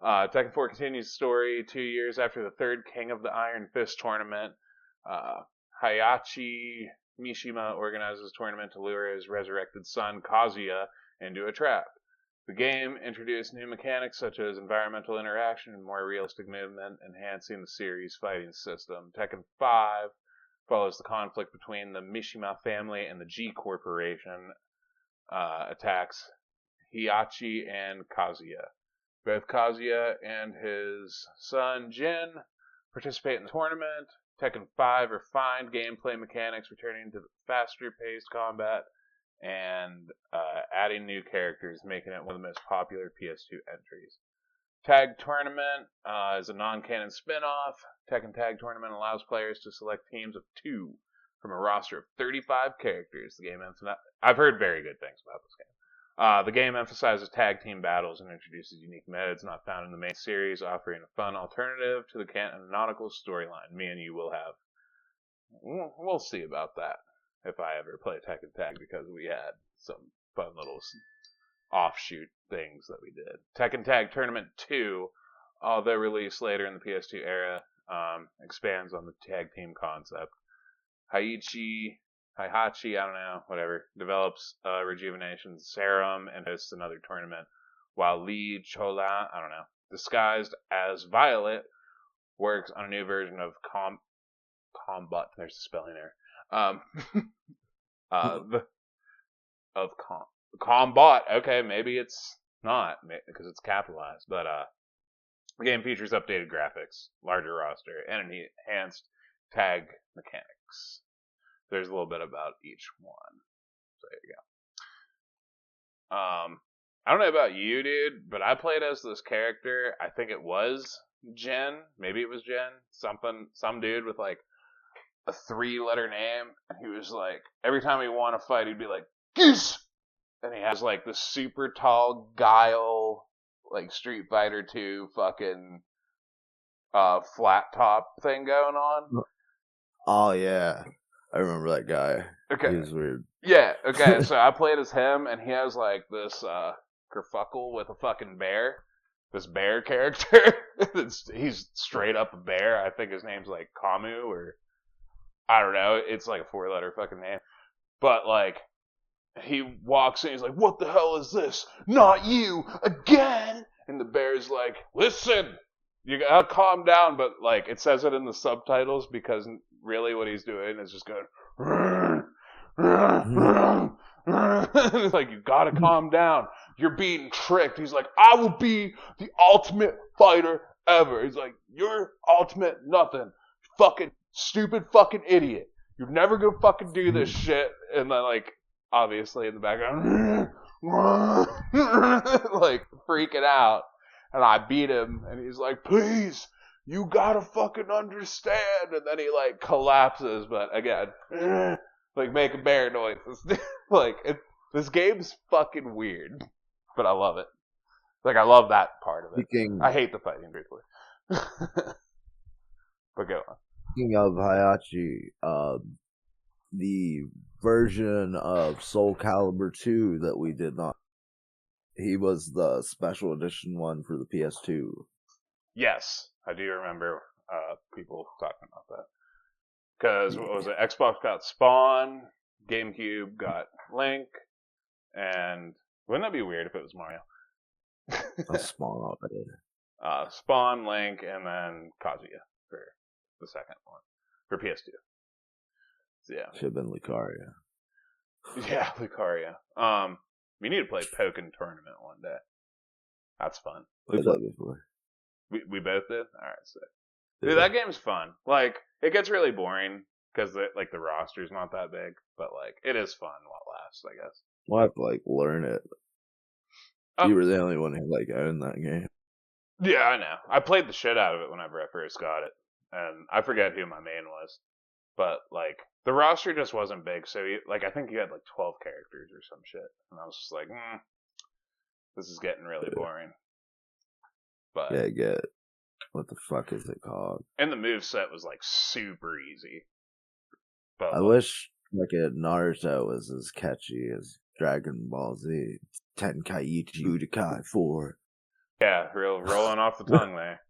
Tekken 4 continues the story 2 years after the third King of the Iron Fist tournament. Hayachi Mishima organizes a tournament to lure his resurrected son Kazuya into a trap. The game introduced new mechanics such as environmental interaction and more realistic movement, enhancing the series' fighting system. Tekken 5 follows the conflict between the Mishima family and the G Corporation, attacks Hiachi and Kazuya. Both Kazuya and his son Jin participate in the tournament. Tekken 5 refined gameplay mechanics, returning to the faster-paced combat and adding new characters, making it one of the most popular PS2 entries. Tag Tournament is a non-canon spin-off. Tekken Tag Tournament allows players to select teams of 2 from a roster of 35 characters. I've heard very good things about this game. The game emphasizes tag team battles and introduces unique modes not found in the main series, offering a fun alternative to the canonical storyline. Me and you will have. We'll see about that if I ever play Tekken Tag, because we had some fun little offshoot things that we did. Tekken Tag Tournament 2, although released later in the PS2 era, expands on the tag team concept. Heihachi, I don't know, whatever, develops a rejuvenation serum and hosts another tournament while Li Cholan, I don't know, disguised as Violet, works on a new version of Combat. There's a spelling error. Of Combat. Okay, maybe it's not because it's capitalized, but the game features updated graphics, larger roster, and enhanced tag mechanics. There's a little bit about each one. So there you go. I don't know about you, dude, but I played as this character. I think it was Jen. Maybe it was Jen. Some dude with like a 3-letter name. And he was like, every time he won a fight, he'd be like, Geese! And he has like this super tall Guile, like Street Fighter 2 fucking flat top thing going on. Oh, yeah. I remember that guy. Okay. He was weird. Yeah, okay, so I played as him, and he has like this kerfuckle with a fucking bear. This bear character. He's straight up a bear. I think his name's like Kamu, or I don't know. It's like a 4-letter fucking name. But like, he walks in, he's like, what the hell is this? Not you again! And the bear's like, listen, you gotta calm down, but like, it says it in the subtitles because really what he's doing is just going, it's like, you gotta calm down. You're being tricked. He's like, I will be the ultimate fighter ever. He's like, you're ultimate nothing. Fucking stupid fucking idiot. You're never gonna fucking do this shit. And then like, obviously in the background, like freaking out. And I beat him, and he's like, please, you gotta fucking understand. And then he like collapses, but again, like making bear noises. Like, this game's fucking weird, but I love it. Like, I love that part of it. I hate the fighting briefly. But go on. Speaking of Hayachi, the version of Soul Calibur 2 that we did not, he was the special edition one for the PS2. Yes, I do remember people talking about that. Because, what was it? Xbox got Spawn, GameCube got Link, and wouldn't that be weird if it was Mario? Spawn already. Spawn, Link, and then Kazuya for the second one. For PS2. So, yeah. Should have been Lucaria. Yeah, Lucaria. We need to play Pokken Tournament one day. That's fun. We played before. We both did? Alright, sick. Dude, that game's fun. Like, it gets really boring because the roster's not that big, but like, it is fun while it lasts, I guess. We'll have to like learn it. You were the only one who like owned that game. Yeah, I know. I played the shit out of it whenever I first got it, and I forget who my main was, but like, the roster just wasn't big, so I think you had like 12 characters or some shit, and I was just like, this is getting really boring. But yeah, I get it. What the fuck is it called? And the moveset was like super easy. But I wish like a Naruto was as catchy as Dragon Ball Z. Tenkaichi Budokai 4. Yeah, rolling off the tongue there.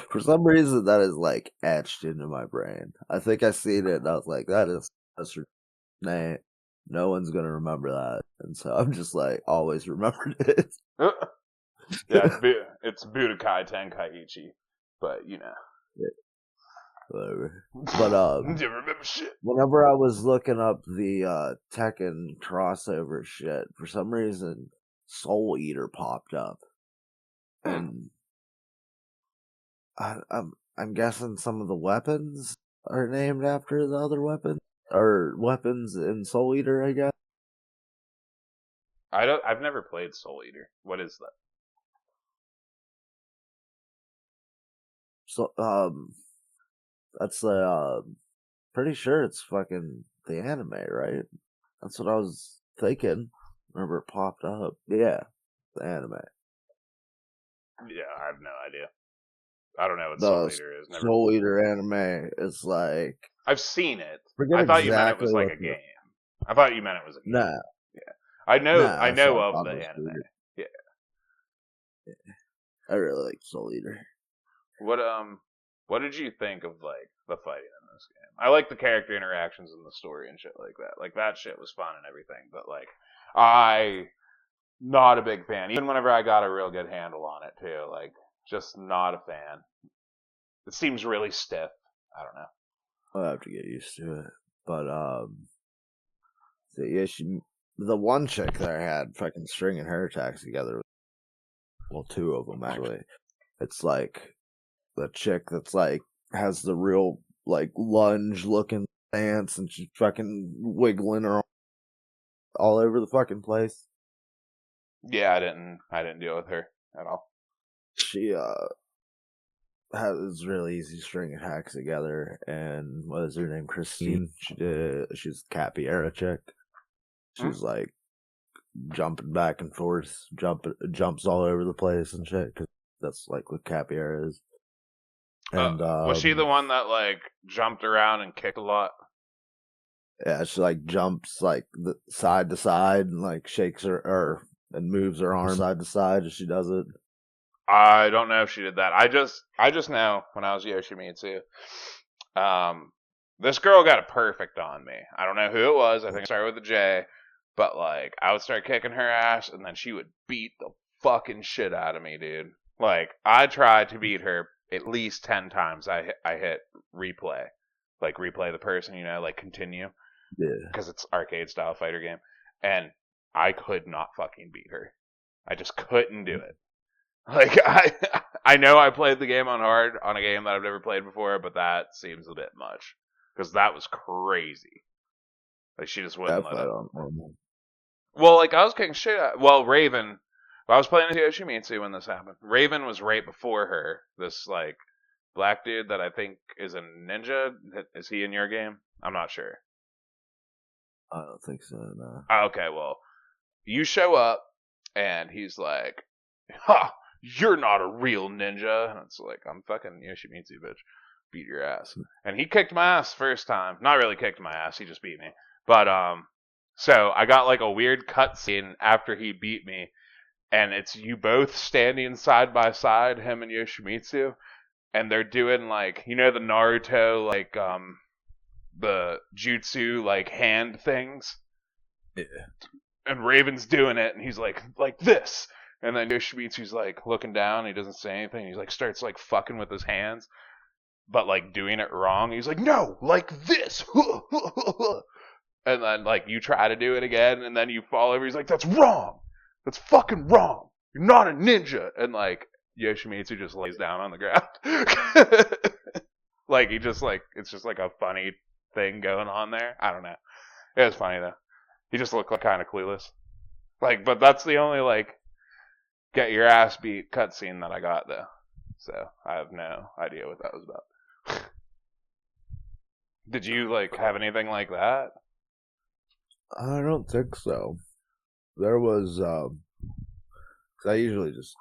For some reason, that is like etched into my brain. I think I seen it and I was like, that's her name. No one's gonna remember that. And so I'm just like, always remembered it. Yeah, it's Budokai Tenkaichi. But, you know. Yeah. Whatever. But, you remember shit. Whenever I was looking up the Tekken crossover shit, for some reason, Soul Eater popped up. And I'm guessing some of the weapons are named after the other weapons, or weapons in Soul Eater, I guess. I've never played Soul Eater. What is that? So, that's pretty sure it's fucking the anime, right? That's what I was thinking. Remember it popped up. Yeah, the anime. Yeah, I have no idea. I don't know what The Soul Eater is. Never Soul Eater anime is like... I've seen it. I thought you meant it was like a game. I thought you meant it was a game. Nah. Yeah. I know of the anime. Weird. Yeah. I really like Soul Eater. What did you think of like the fighting in this game? I like the character interactions and the story and shit like that. Like, that shit was fun and everything, but like, I Not a big fan. Even whenever I got a real good handle on it too, like just not a fan. It seems really stiff. I don't know. I'll have to get used to it. But so yeah, the one chick that I had fucking stringing her attacks together. Well, two of them actually. It's like the chick that's like has the real like lunge looking stance, and she's fucking wiggling her all over the fucking place. Yeah, I didn't deal with her at all. She has really easy string attacks together, and what is her name? Christine. She's a Capiera chick. She's like jumping back and forth, jumps all over the place and shit. Cause that's like what Capiera is. And was she the one that like jumped around and kicked a lot? Yeah, she like jumps like side to side and like shakes her and moves her arm side to side as she does it. I don't know if she did that. I just know when I was Yoshimitsu, this girl got a perfect on me. I don't know who it was. I think it started with a J, but like I would start kicking her ass, and then she would beat the fucking shit out of me, dude. Like I tried to beat her at least 10 times. I hit replay, like replay the person, you know, like continue. Yeah. Because it's arcade style fighter game, and I could not fucking beat her. I just couldn't do it. Like I know I played the game on hard on a game that I've never played before, but that seems a bit much because that was crazy. Like she just wouldn't let it. Well, like I was kicking shit out. Well, Raven. I was playing Yoshimitsu when this happened. Raven was right before her. This like black dude that I think is a ninja. Is he in your game? I'm not sure. I don't think so. No. Okay, well, you show up and he's like, "Ha! You're not a real ninja." And it's like, I'm fucking Yoshimitsu, bitch. Beat your ass. And he kicked my ass first time. Not really kicked my ass, he just beat me. But, so I got like a weird cutscene after he beat me. And it's you both standing side by side, him and Yoshimitsu. And they're doing like, you know, the Naruto, like, the jutsu, like, hand things? Yeah. And Raven's doing it, and he's like this. And then Yoshimitsu's like looking down, he doesn't say anything. He like starts like fucking with his hands, but like doing it wrong. He's like, no, like this. And then like you try to do it again, and then you fall over. He's like, that's wrong. That's fucking wrong. You're not a ninja. And like Yoshimitsu just lays down on the ground. Like he just like, it's just like a funny thing going on there. I don't know. It was funny though. He just looked like kind of clueless. Like, but that's the only like get your ass beat cutscene that I got though. So I have no idea what that was about. Did you like have anything like that? I don't think so. There was cause I usually just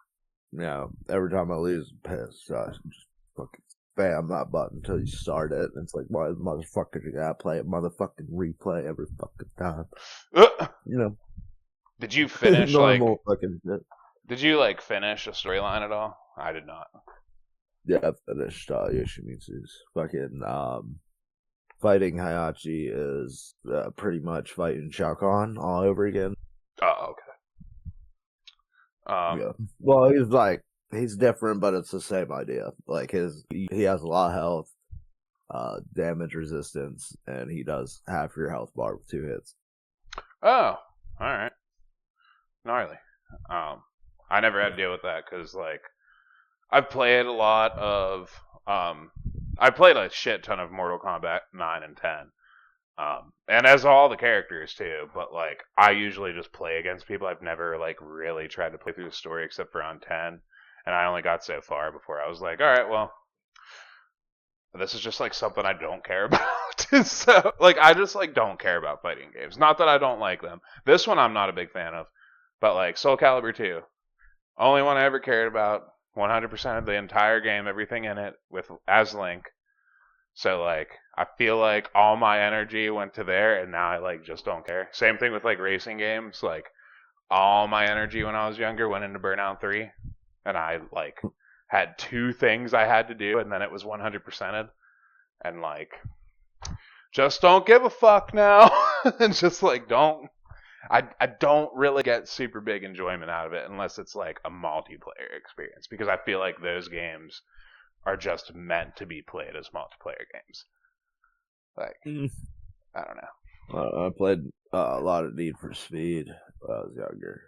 every time I lose piss, I just fucking spam that button until you start it. And it's like, why the motherfucker you gotta play it motherfucking replay every fucking time. You know. Did you finish normal fucking shit. Did you like finish a storyline at all? I did not. Yeah, I finished Yoshimitsu's fucking fighting Hayachi is pretty much fighting Shao Kahn all over again. Oh, okay. Yeah. Well, he's different, but it's the same idea. Like he has a lot of health, damage resistance, and he does half your health bar with 2 hits. Oh, all right. Gnarly. I never had to deal with that because like I've played a lot of I played a shit ton of Mortal Kombat 9 and 10. And as all the characters too, but like I usually just play against people. I've never like really tried to play through the story except for on 10, and I only got so far before I was like, all right, well, this is just like something I don't care about. So like I just like don't care about fighting games. Not that I don't like them. This one I'm not a big fan of, but like Soul Calibur 2, only one I ever cared about. 100% of the entire game, everything in it, with as Link. So like I feel like all my energy went to there, and now I like just don't care. Same thing with like racing games. Like all my energy when I was younger went into Burnout 3, and I like had 2 things I had to do, and then it was 100%ed, and like just don't give a fuck now, and just like don't. I don't really get super big enjoyment out of it unless it's like a multiplayer experience, because I feel like those games are just meant to be played as multiplayer games. Like, I don't know. I played a lot of Need for Speed when I was younger.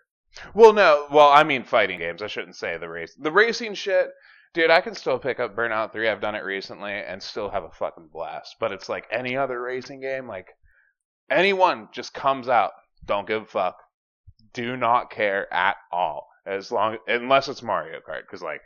Well, no. Well, I mean fighting games. I shouldn't say the race. The racing shit, dude. I can still pick up Burnout 3. I've done it recently and still have a fucking blast. But it's like any other racing game. Like anyone just comes out, don't give a fuck, do not care at all. Unless it's Mario Kart, because like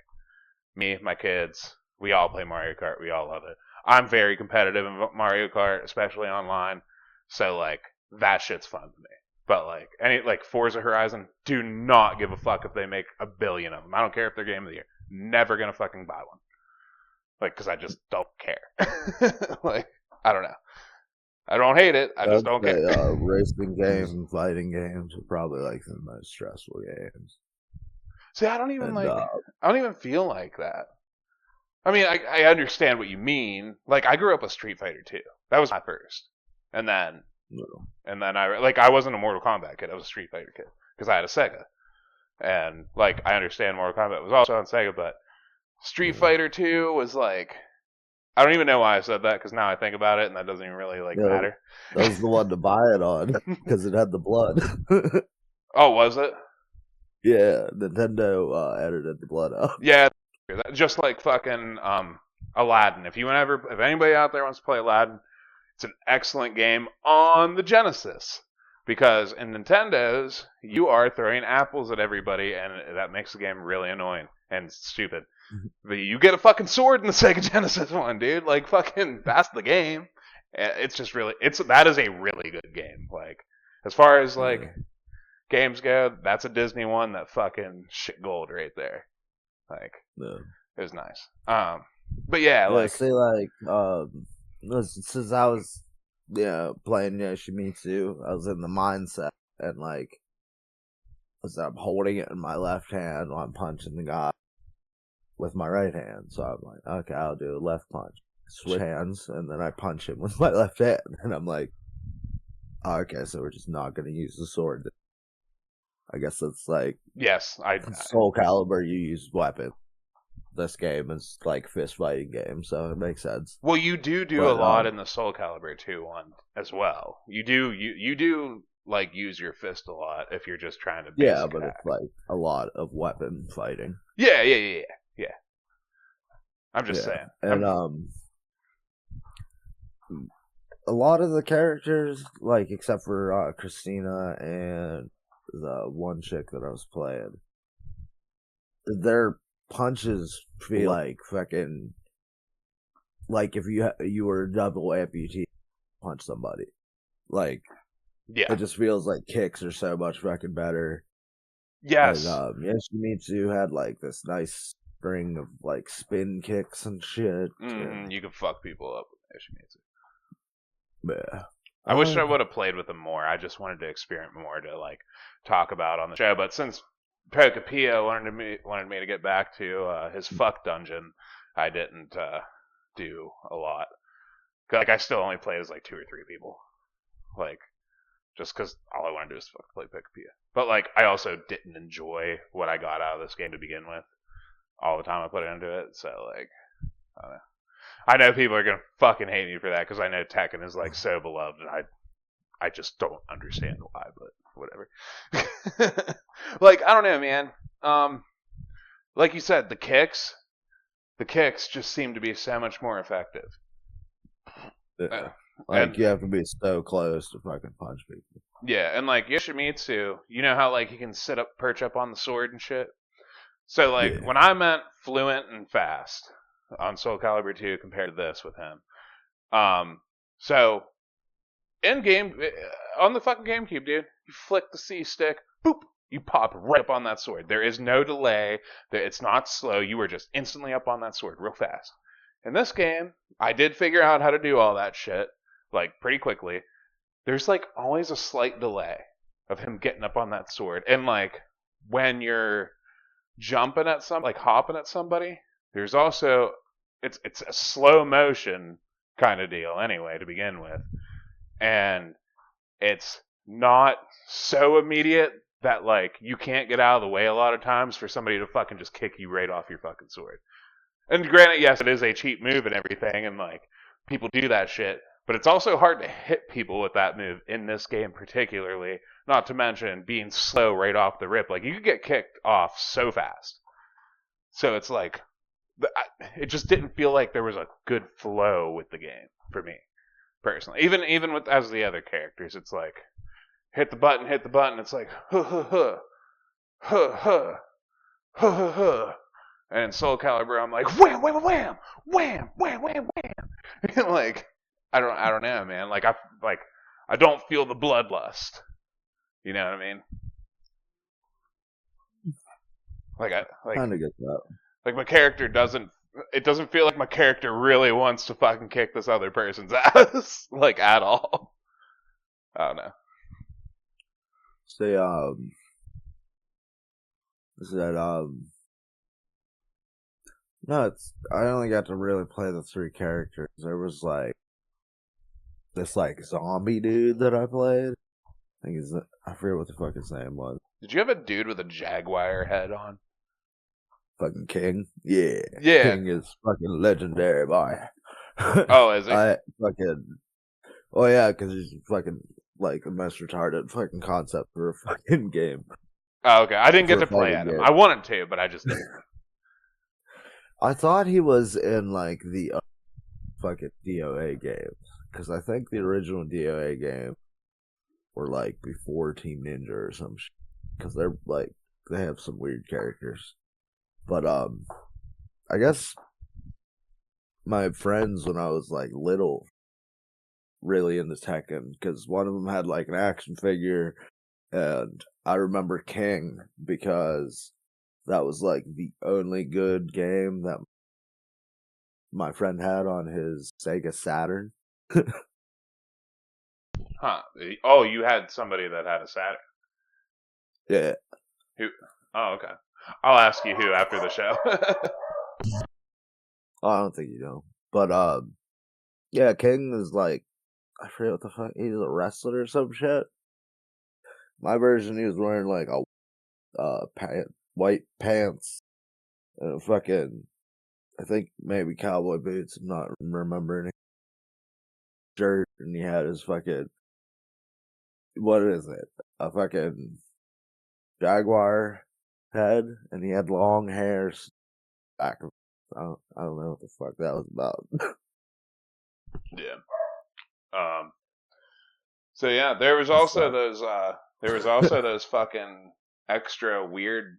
me, my kids, we all play Mario Kart. We all love it. I'm very competitive in Mario Kart, especially online. So like that shit's fun to me. But like any like Forza Horizon, do not give a fuck if they make a billion of them. I don't care if they're game of the year. Never gonna fucking buy one. Like, because I just don't care. Like, I don't know. I don't hate it. I just don't care. Racing games and fighting games are probably like the most stressful games. See, I don't even feel like that. I mean, I understand what you mean. Like, I grew up with Street Fighter 2. That was my first. And then I wasn't a Mortal Kombat kid. I was a Street Fighter kid because I had a Sega. And like, I understand Mortal Kombat was also on Sega, but Street Fighter 2 was like, I don't even know why I said that, because now I think about it, and that doesn't even really matter. That was the one to buy it on because it had the blood. Oh, was it? Yeah, Nintendo edited the blood out. Yeah, just like fucking Aladdin. If anybody out there wants to play Aladdin, it's an excellent game on the Genesis. Because in Nintendo's, you are throwing apples at everybody, and that makes the game really annoying and stupid. But you get a fucking sword in the Sega Genesis one, dude. Like, fucking, that's the game. It's just that is a really good game. Like, as far as, like, games go, that's a Disney one that fucking shit gold right there. Like, it was nice. But yeah, like... See, like, since I was... playing Yoshimitsu, I was in the mindset, and like, I'm holding it in my left hand while I'm punching the guy with my right hand. So I'm like, okay, I'll do a left punch, switch hands, and then I punch him with my left hand. And I'm like, okay, so we're just not going to use the sword. I guess it's like, yes, Soul Calibur, you use weapon. This game is like fist fighting game, so it makes sense. Well, you do a lot in the Soul Calibur 2 one as well. You do like use your fist a lot if you're just trying to but attack. It's like a lot of weapon fighting. Yeah. I'm just saying. And a lot of the characters, like except for Christina and the one chick that I was playing, their punches feel like fucking, like if you were a double amputee, punch somebody. Like, it just feels like kicks are so much fucking better. Yes. And, Yoshimitsu had like this nice string of like spin kicks and shit. You can fuck people up with Yoshimitsu. Yeah. I wish I would have played with him more. I just wanted to experiment more to like talk about on the show. But since Pokepia wanted me to get back to his fuck dungeon, I didn't do a lot. Like, I still only played as like 2 or 3 people. Like, just because all I wanted to do is play Pokepia. But like, I also didn't enjoy what I got out of this game to begin with. All the time I put into it. So like, I don't know. I know people are gonna fucking hate me for that, because I know Tekken is like so beloved, and I just don't understand why, but whatever. Like, I don't know, man. Like you said, the kicks just seem to be so much more effective. You have to be so close to fucking punch people. Yeah, and like Yoshimitsu, you know how like he can perch up on the sword and shit? So like, when I meant fluent and fast on Soul Calibur 2 compared to this with him. So in game, on the fucking GameCube, dude, you flick the C stick, boop, you pop right up on that sword. There is no delay. It's not slow. You are just instantly up on that sword real fast. In this game, I did figure out how to do all that shit, like, pretty quickly. There's, like, always a slight delay of him getting up on that sword. And, like, when you're jumping at hopping at somebody, there's also, it's a slow motion kind of deal anyway to begin with. And it's not so immediate that like you can't get out of the way a lot of times for somebody to fucking just kick you right off your fucking sword. And granted, yes, it is a cheap move and everything, and like people do that shit, but it's also hard to hit people with that move in this game particularly. Not to mention being slow right off the rip. Like you could get kicked off so fast. So it's like it just didn't feel like there was a good flow with the game for me personally. Even with as the other characters, it's like hit the button. It's like huh huh huh huh huh huh huh huh. And in Soul Calibur, I'm like wham wham wham wham wham wham wham. And like I don't know, man. I don't feel the bloodlust. You know what I mean? Kind of get that. Like my character doesn't. It doesn't feel like my character really wants to fucking kick this other person's ass, like at all. I don't know. Say, is that no, I only got to really play the 3 characters. There was like this like zombie dude that I played. I forget what the fuck his name was. Did you have a dude with a jaguar head on? Fucking King? Yeah. Yeah. King is fucking legendary, boy. Oh, is he? Oh yeah, because he's fucking like the most retarded fucking concept for a fucking game. Oh, okay. I didn't get to play at him. I wanted to, but I just didn't. I thought he was in like the fucking DOA games, because I think the original DOA game were like before Team Ninja or some shit. Because they're like they have some weird characters, but I guess my friends when I was like little really into Tekken, because one of them had like an action figure, and I remember King because that was like the only good game that my friend had on his Sega Saturn. Huh. Oh, you had somebody that had a Saturn. Yeah. Who? Oh, okay. I'll ask you who after the show. I don't think you know. But yeah, King is like I forget what the fuck, he's a wrestler or some shit. My version, he was wearing like a white pants and a fucking, I think maybe cowboy boots. I'm not remembering. Shirt, and he had his fucking, what is it? A fucking jaguar head, and he had long hair back. I don't know what the fuck that was about. Yeah. So yeah, there was also those fucking extra weird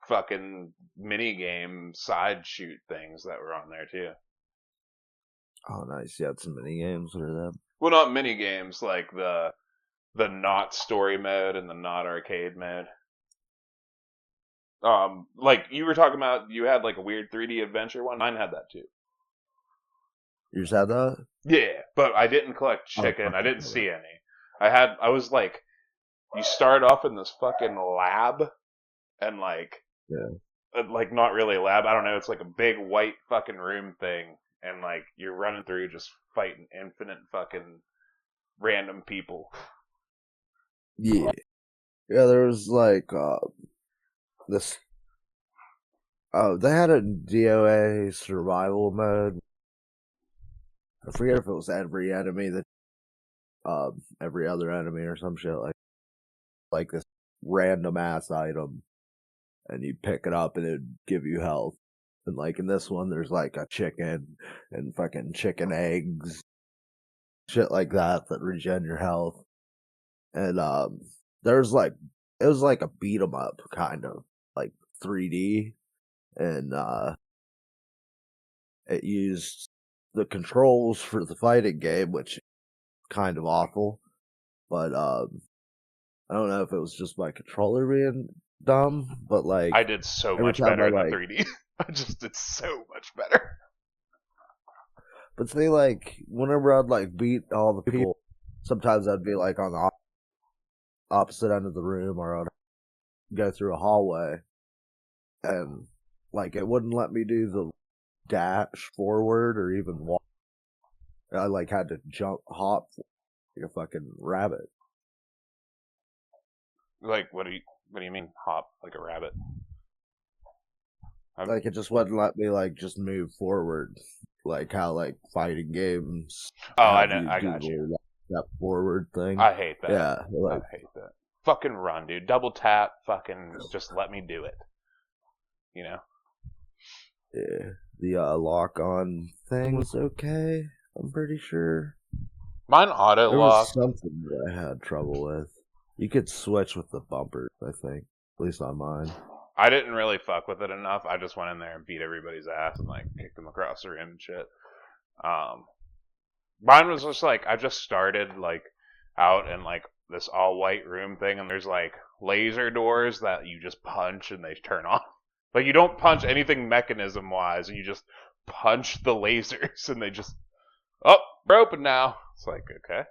fucking mini game side shoot things that were on there too. Oh, nice. You had some mini games for them. Well, not mini games, like the not story mode and the not arcade mode. Like you were talking about, you had like a weird 3D adventure one. Mine had that too. You just had that? Yeah, but I didn't collect chicken. I didn't see any. I was like, you start off in this fucking lab, and like, like not really a lab. I don't know. It's like a big white fucking room thing, and like you're running through just fighting infinite fucking random people. Yeah. Yeah, there was like this. Oh, they had a DOA survival mode. I forget if it was every enemy that, every other enemy or some shit like this random ass item, and you pick it up and it'd give you health. And like in this one, there's like a chicken and fucking chicken eggs, shit like that regen your health. And there's like it was like a beat 'em up kind of like 3D, and it used the controls for the fighting game, which kind of awful. But I don't know if it was just my controller being dumb, but like I did so much better in the 3D. I just did so much better. But see, like whenever I'd like beat all the people, sometimes I'd be like on the opposite end of the room, or I'd go through a hallway, and like it wouldn't let me do the dash forward or even walk. I like had to hop like a fucking rabbit. Like, what do you mean hop like a rabbit? Like, it just wouldn't let me, like, just move forward. Like, how, like, fighting games Oh, I have know. you I do got you. the step forward thing. I hate that. Yeah, I like, hate that. Fucking run, dude. Double tap. Fucking just let me do it. You know? yeah. The lock-on thing was okay, I'm pretty sure. Mine auto There was locked. something that I had trouble with. You could switch with the bumpers, I think. At least on mine. I didn't really fuck with it enough. I just went in there and beat everybody's ass and like kicked them across the rim and shit. Mine was just like I just started like out in like this all white room thing, and there's like laser doors that you just punch and they turn off. Like you don't punch anything mechanism wise, and you just punch the lasers and they just we're open now. It's like okay,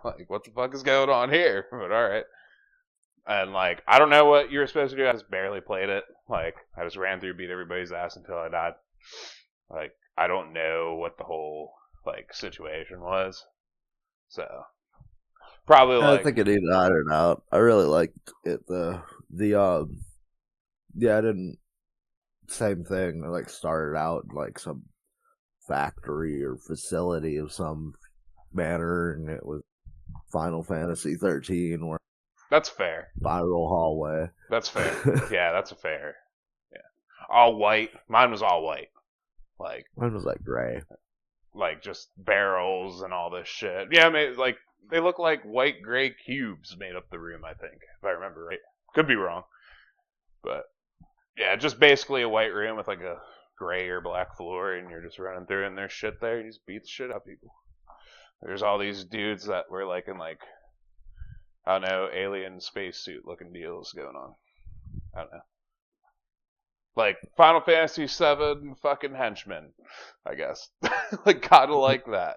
like what the fuck is going on here? But all right. And like I don't know what you were supposed to do. I just barely played it. Like I just ran through, beat everybody's ass until I died. Like I don't know what the whole like situation was. So probably I like think it needed iron out. I really liked it though. Yeah, I didn't same thing. I like started out in like some factory or facility of some manner, and it was Final Fantasy 13 or that's fair. spiral hallway. That's fair. Yeah, that's a fair. Yeah, all white. Mine was all white. Like Mine was like gray. Like just barrels and all this shit. Yeah, I mean, like they look like white gray cubes made up the room. I think if I remember right. Could be wrong, but yeah, just basically a white room with like a gray or black floor, and you're just running through, and there's shit there. You just beat the shit out of people. There's all these dudes that were like in like I don't know alien spacesuit looking deals going on. I don't know. Like Final Fantasy VII fucking henchmen, I guess. Like kind of like that.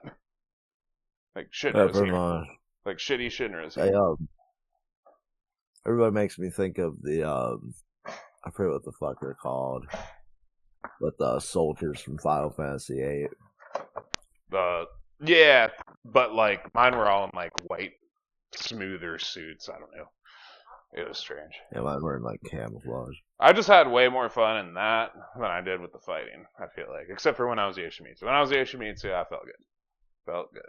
Like Shinra's here. Like shitty Shinra's here. Hey, everybody makes me think of the I forget what the fuck they're called, but the soldiers from Final Fantasy VIII. Yeah, but like mine were all in like white, smoother suits. I don't know. It was strange. Yeah, mine were in like camouflage. I just had way more fun in that than I did with the fighting. I feel like, except for when I was Yoshimitsu. When I was Yoshimitsu, I felt good. Felt good.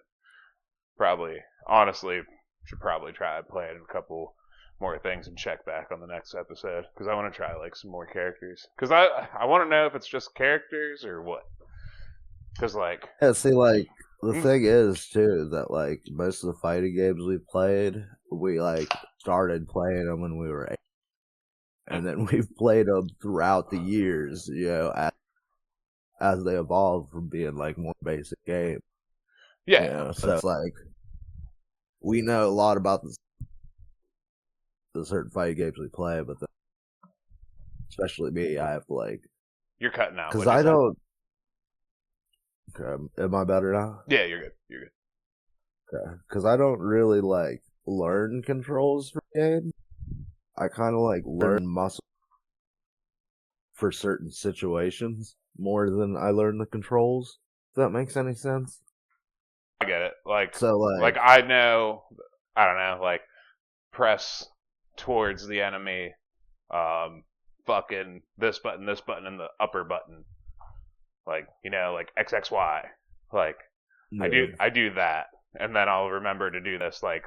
Probably, honestly, should probably try playing a couple more things and check back on the next episode because I want to try like some more characters. Because I want to know if it's just characters or what. Because like yeah, see, like the thing is too that like most of the fighting games we played, we like started playing them when we were 8, and then we've played them throughout the years, you know, as they evolve from being like more basic games. Yeah, you know, so it's like we know a lot about the certain fighting games we play, but especially me, I have to like. You're cutting out because I don't. Okay, am I better now? Yeah, you're good. You're good. Okay, because I don't really like learn controls for games. I kind of like learn muscle for certain situations more than I learn the controls. If that makes any sense. I get it. Like, so like I know, I don't know, like press towards the enemy, fucking this button, and the upper button. Like, you know, like XXY. Like, yeah. I do that. And then I'll remember to do this. Like,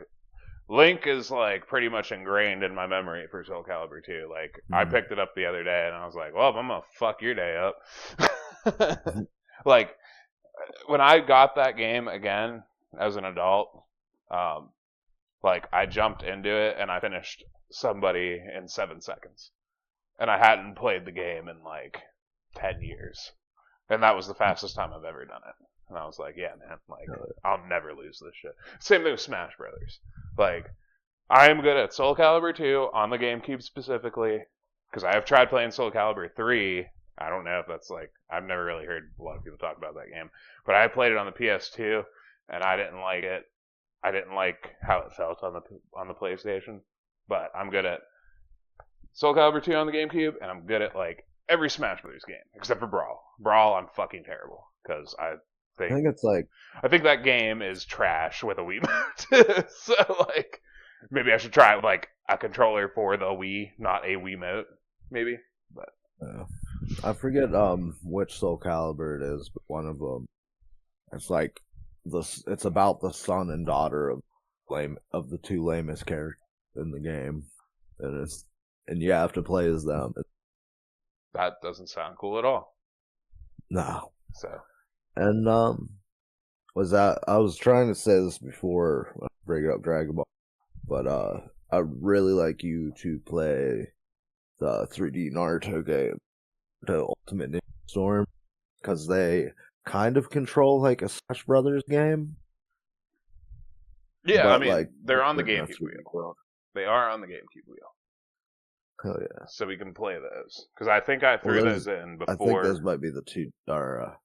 Link is, like, pretty much ingrained in my memory for Soul Calibur 2. Like, I picked it up the other day, and I was like, well, I'm gonna fuck your day up. Like, when I got that game again as an adult, like, I jumped into it, and I finished somebody in 7 seconds. And I hadn't played the game in, like, 10 years. And that was the fastest time I've ever done it. And I was like, yeah, man, like, I'll never lose this shit. Same thing with Smash Brothers. Like, I am good at Soul Calibur 2 on the GameCube specifically, because I have tried playing Soul Calibur 3. I don't know if that's like, I've never really heard a lot of people talk about that game. But I played it on the PS2, and I didn't like it. I didn't like how it felt on the PlayStation. But I'm good at Soul Calibur 2 on the GameCube, and I'm good at, like, every Smash Brothers game, except for Brawl. Brawl, I'm fucking terrible, because I think it's like... I think that game is trash with a Wiimote. So, like, Maybe I should try like a controller for the Wii, not a Wiimote. Maybe, but I forget which Soul Calibur it is, but one of them. It's like it's about the son and daughter of the two lamest characters in the game, and you have to play as them. that doesn't sound cool at all. No, So, and was that I was trying to say this before bringing up Dragon Ball, but I'd really like you to play the 3D Naruto game, the Ultimate Ninja Storm, because they kind of control like a Smash Brothers game. yeah, I But mean, like they're on the different GameCube enough to- wheel. They are on the GameCube wheel, Hell yeah! so we can play those. Because I think I threw those in I think before. those might be the two. Or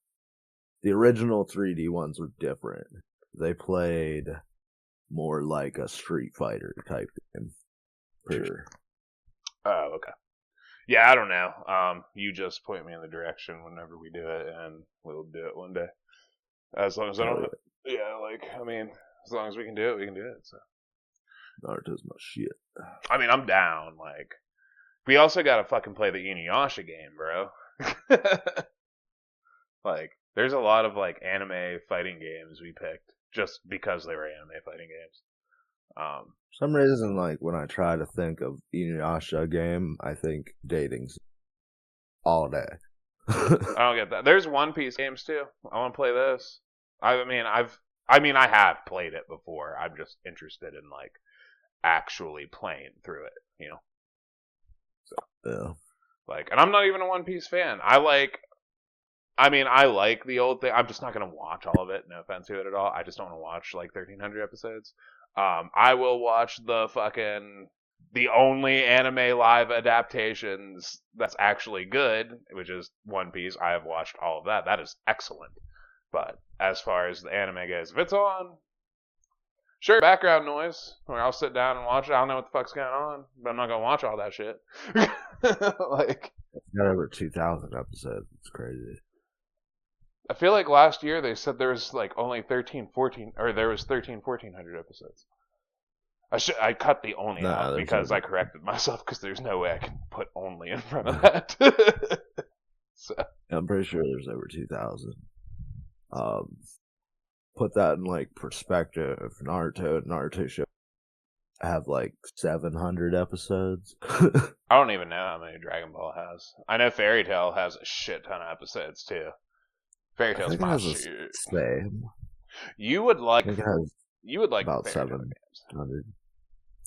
the original 3D ones were different. They played more like a Street Fighter type game. For Oh, okay. Yeah, I don't know. You just point me in the direction whenever we do it, and we'll do it one day. As long as I don't. Yeah, like I mean, as long as we can do it, we can do it. So. Naruto's my shit. I mean, I'm down. Like, we also gotta fucking play the Inuyasha game, bro. Like, there's a lot of like anime fighting games we picked just because they were anime fighting games. For some reason, like when I try to think of Inuyasha game, I think dating's all day. I don't get that. There's One Piece games too. I want to play this. I mean, I have played it before. I'm just interested in like actually playing through it, you know. So, Yeah. like, and I'm not even a One Piece fan. I like the old thing. I'm just not gonna watch all of it. No offense to it at all. I just don't want to watch like 1,300 episodes. I will watch the only anime live adaptations that's actually good, which is One Piece. I have watched all of that. That is excellent. But as far as the anime goes, if it's on, sure, background noise, where I'll sit down and watch it. I don't know what the fuck's going on, but I'm not gonna watch all that shit. Like, It's got over 2,000 episodes. It's crazy. I feel like last year they said there was like only 1,400 episodes. I cut the only out because I corrected myself because there's no way I can put only in front of that. So. I'm pretty sure there's over 2,000. Put that in like perspective. Naruto should have like 700 episodes. I don't even know how many Dragon Ball has. I know Fairy Tail has a shit ton of episodes too. Fairy Tail's my shit. Same. You would like about 700.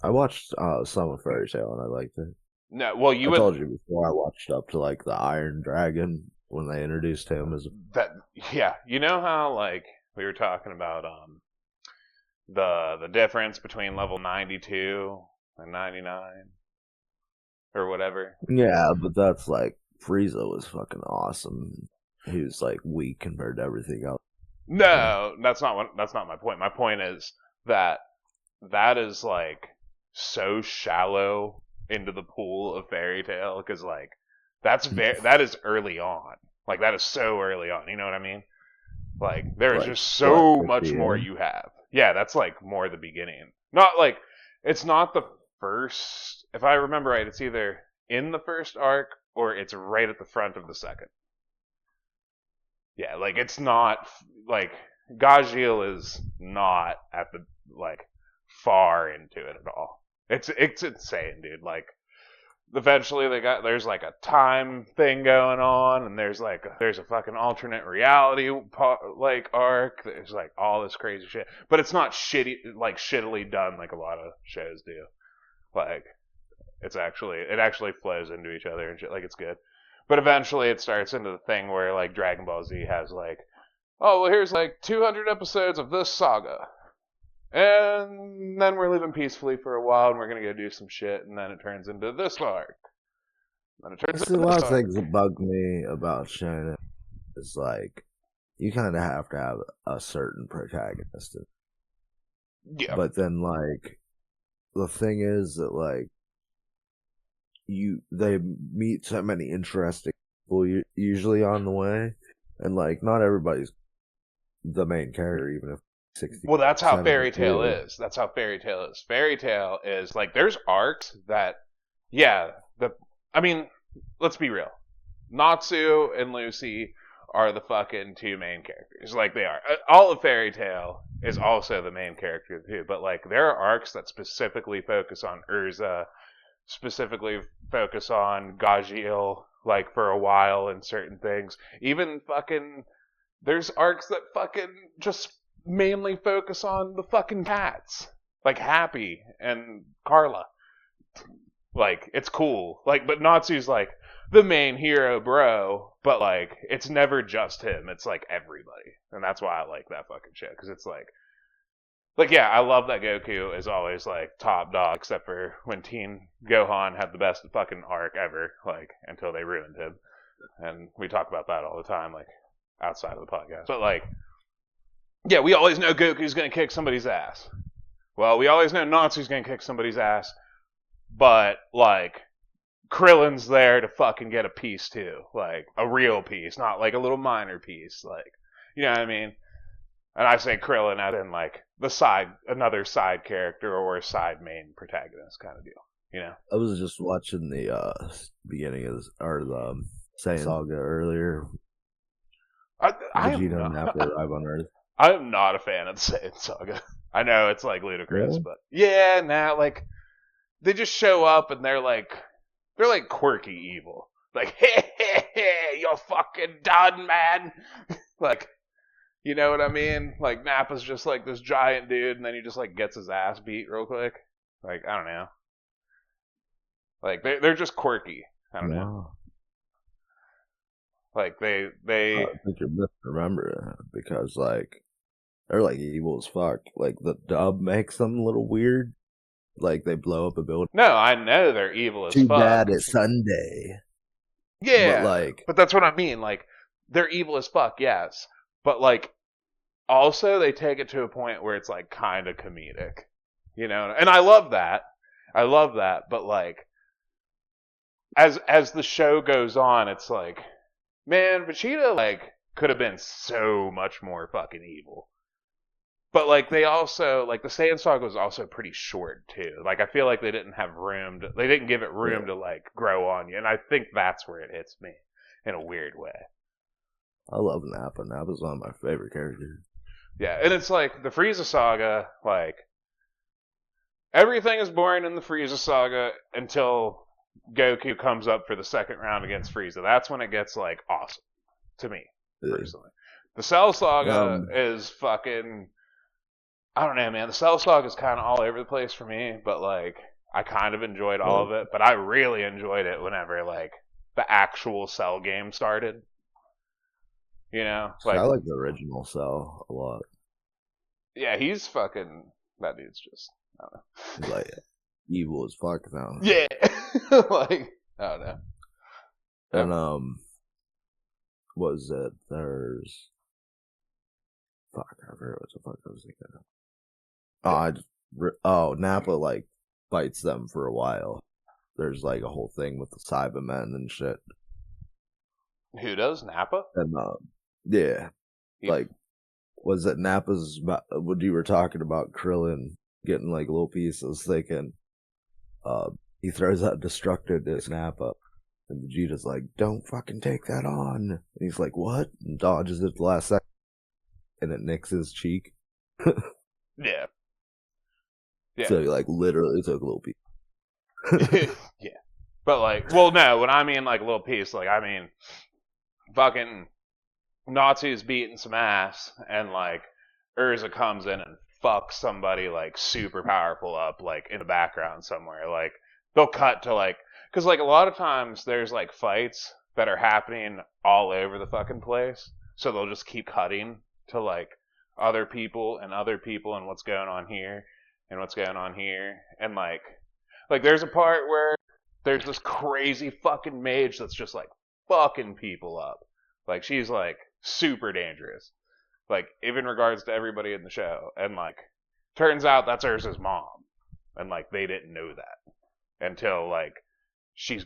I watched some of Fairy Tail and I liked it. No, well, I told you before I watched up to like the Iron Dragon when they introduced him as that. Yeah, you know how like we were talking about the difference between level 92 and 99 or whatever. Yeah, but that's like Frieza was fucking awesome. He was like weak compared to everything else. No, that's not my point. My point is that is like so shallow into the pool of Fairy Tail because like that is early on. Like that is so early on. You know what I mean? Like there is just so much more you have. Yeah, that's like more the beginning. Not like it's not the first. If I remember right, it's either in the first arc or it's right at the front of the second. Yeah, like it's not like Gajil is not at the like far into it at all. It's insane, dude. Like eventually there's like a time thing going on, and there's a fucking alternate reality like arc. There's like all this crazy shit, but it's not shittily done like a lot of shows do. Like it actually flows into each other and shit. Like it's good. But eventually it starts into the thing where like Dragon Ball Z has like, oh well, here's like 200 episodes of this saga, and then we're living peacefully for a while, and we're gonna go do some shit, and then it turns into this arc. Then it turns into a lot of things that bug me about shonen is like you kind of have to have a certain protagonist. Yeah. But then like the thing is that like they meet so many interesting people usually on the way, and like not everybody's the main character, even if 60, Well, that's how Fairy 72. Tail is. That's how Fairy Tail is. Fairy Tail is like there's arcs that, yeah. I mean, let's be real. Natsu and Lucy are the fucking two main characters. Like they are. All of Fairy Tail is also the main character too. But like there are arcs that specifically focus on Urza, specifically focus on Gajeel, like for a while and certain things. Even fucking there's arcs that fucking just mainly focus on the fucking cats. Like Happy and Carla. Like, it's cool. Like, but Natsu's like the main hero, bro. But like, it's never just him. It's like everybody. And that's why I like that fucking shit. Cause it's like, yeah, I love that Goku is always like top dog, except for when Teen Gohan had the best fucking arc ever, like, until they ruined him. And we talk about that all the time, like, outside of the podcast. But like, yeah, we always know Goku's gonna kick somebody's ass. Well, we always know Natsu's gonna kick somebody's ass, but like, Krillin's there to fucking get a piece too, like a real piece, not like a little minor piece, like, you know what I mean? And I say Krillin as in like another side character or a side main protagonist kind of deal, you know? I was just watching the beginning of the Saiyan Saga earlier. Vegeta and Nappa arrive on Earth. I am not a fan of the Saiyan Saga. I know it's like ludicrous, Really? but yeah, like they just show up and they're like quirky evil. Like, hey, you're fucking done, man. Like, you know what I mean? Like Nappa's just like this giant dude, and then he just like gets his ass beat real quick. Like, I don't know. Like they're just quirky. I don't know. Like they. I think you're misremembering because like they're like evil as fuck. Like the dub makes them a little weird. Like they blow up a building. No, I know they're evil as Too fuck. bad it's Sunday. Yeah, but that's what I mean. Like they're evil as fuck, yes, but like also they take it to a point where it's like kind of comedic, you know. And I love that. But like as the show goes on, it's like, man, Vegeta like could have been so much more fucking evil. But like they also like the Saiyan Saga was also pretty short too. Like I feel like they didn't give it room to like grow on you, and I think that's where it hits me in a weird way. I love Nappa. Nappa's one of my favorite characters. Yeah, and it's like the Frieza Saga, like everything is boring in the Frieza Saga until Goku comes up for the second round against Frieza. That's when it gets like awesome to me personally. The Cell Saga is fucking. I don't know, man. The Cell Saga is kind of all over the place for me, but like I kind of enjoyed all of it. But I really enjoyed it whenever like the actual Cell game started. You know, like I like the original Cell a lot. Yeah, he's fucking. That dude's just. I don't know. He's like evil as fuck now. Yeah, like I don't know. And what was it? There's. Fuck, I forgot what the fuck I was thinking of. Nappa like fights them for a while. There's like a whole thing with the Cybermen and shit. Who does Nappa? And yeah, like was it Nappa's? When you were talking about Krillin getting like little pieces, thinking, he throws out destructive to Nappa, and Vegeta's like, "Don't fucking take that on." And he's like, "What?" And dodges it the last second, and it nicks his cheek. Yeah. So he like literally took a little piece. Yeah. But like, well, no, when I mean like a little piece, like I mean fucking Natsu's beating some ass, and like Urza comes in and fucks somebody like super powerful up, like in the background somewhere. Like they'll cut to like, because like a lot of times there's like fights that are happening all over the fucking place, so they'll just keep cutting to like other people and what's going on here and what's going on here, and like there's a part where there's this crazy fucking mage that's just like fucking people up. Like she's like super dangerous, like even regards to everybody in the show, and like turns out that's Urza's mom, and like they didn't know that until like she's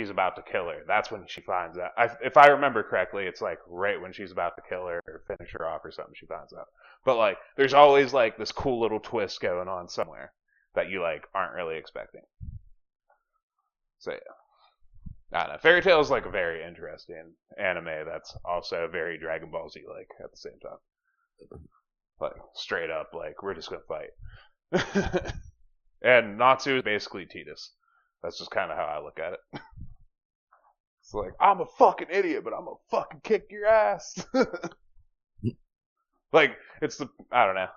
about to kill her. That's when she finds out. If I remember correctly, it's like right when she's about to kill her or finish her off or something, she finds out. But like, there's always like this cool little twist going on somewhere that you like aren't really expecting. So yeah. I don't know. Fairy Tail is like a very interesting anime that's also very Dragon Ball Z like at the same time. Like straight up, like we're just gonna fight. And Natsu is basically Tidus. That's just kind of how I look at it. It's like I'm a fucking idiot, but I'm gonna fucking kick your ass. Like it's I don't know.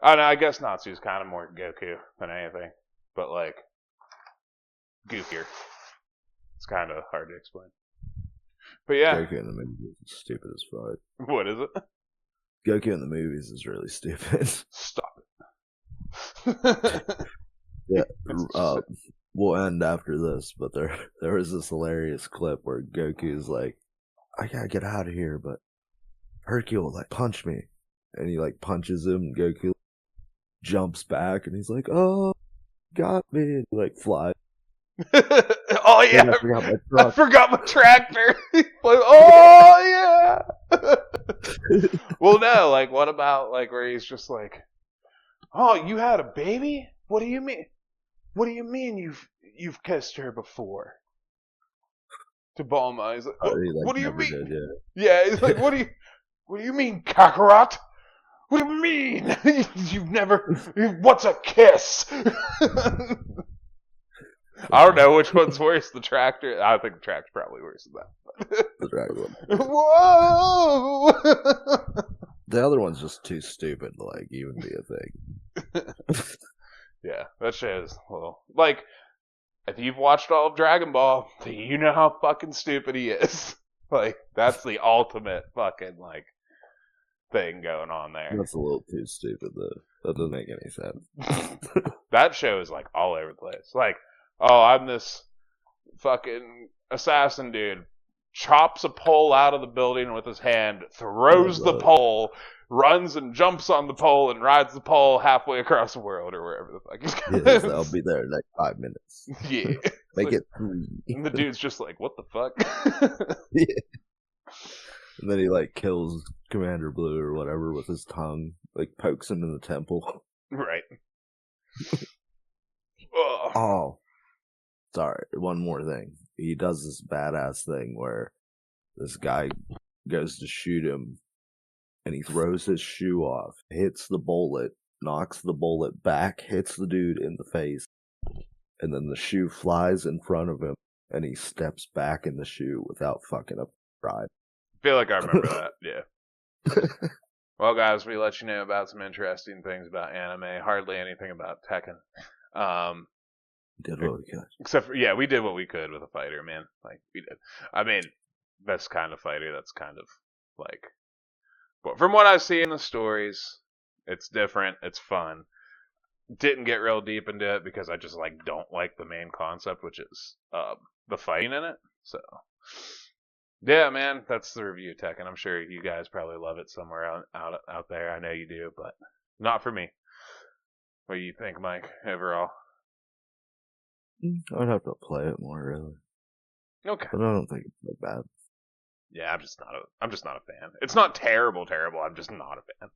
I guess Natsu's kind of more Goku than anything, but like goofier. It's kind of hard to explain. But yeah. Goku in the movies is stupid as fuck. What is it? Goku in the movies is really stupid. Stop it. Yeah. We'll end after this, but there was this hilarious clip where Goku's like, I gotta get out of here, but Hercule like punch me. And he like punches him and Goku jumps back and he's like, oh, got me. And he like flies. Oh yeah, I forgot my tractor. Oh yeah. Well, no, like what about like where he's just like, oh, you had a baby? What do you mean? What do you mean you've kissed her before? To Bulma, he's like, what do you mean? Did, yeah. Yeah, he's like, what do you mean, Kakarot? What do you mean? You've never? What's a kiss? I don't know which one's worse, the tractor. I think the tractor's probably worse than that. The tractor one. Whoa! The other one's just too stupid to like even be a thing. Yeah, that shit is well, like if you've watched all of Dragon Ball, you know how fucking stupid he is. Like that's the ultimate fucking like thing going on there. That's a little too stupid though. That doesn't make any sense. That show is like all over the place. Like, oh, I'm this fucking assassin dude. Chops a pole out of the building with his hand, throws the pole, runs and jumps on the pole, and rides the pole halfway across the world or wherever the fuck he's going. Yes, I'll be there in like 5 minutes. Yeah. Make like, it 3. And the dude's just like, what the fuck? Yeah. And then he like kills Commander Blue or whatever with his tongue, like pokes him in the temple. Right. Oh. Sorry, one more thing. He does this badass thing where this guy goes to shoot him and he throws his shoe off, hits the bullet, knocks the bullet back, hits the dude in the face, and then the shoe flies in front of him and he steps back in the shoe without fucking up the ride. I feel like I remember that, yeah. Well, guys, we let you know about some interesting things about anime. Hardly anything about Tekken. Did what we could. Except for, yeah, we did what we could with a fighter, man. Like, we did. I mean, best kind of fighter that's kind of, like... But from what I've seen in the stories, it's different, it's fun. Didn't get real deep into it because I just, like, don't like the main concept, which is the fighting in it. So, yeah, man, that's the review, Tekken. I'm sure you guys probably love it somewhere out there. I know you do, but not for me. What do you think, Mike, overall? I'd have to play it more, really. Okay. But I don't think it's that bad. Yeah, I'm just not a fan. It's not terrible. I'm just not a fan.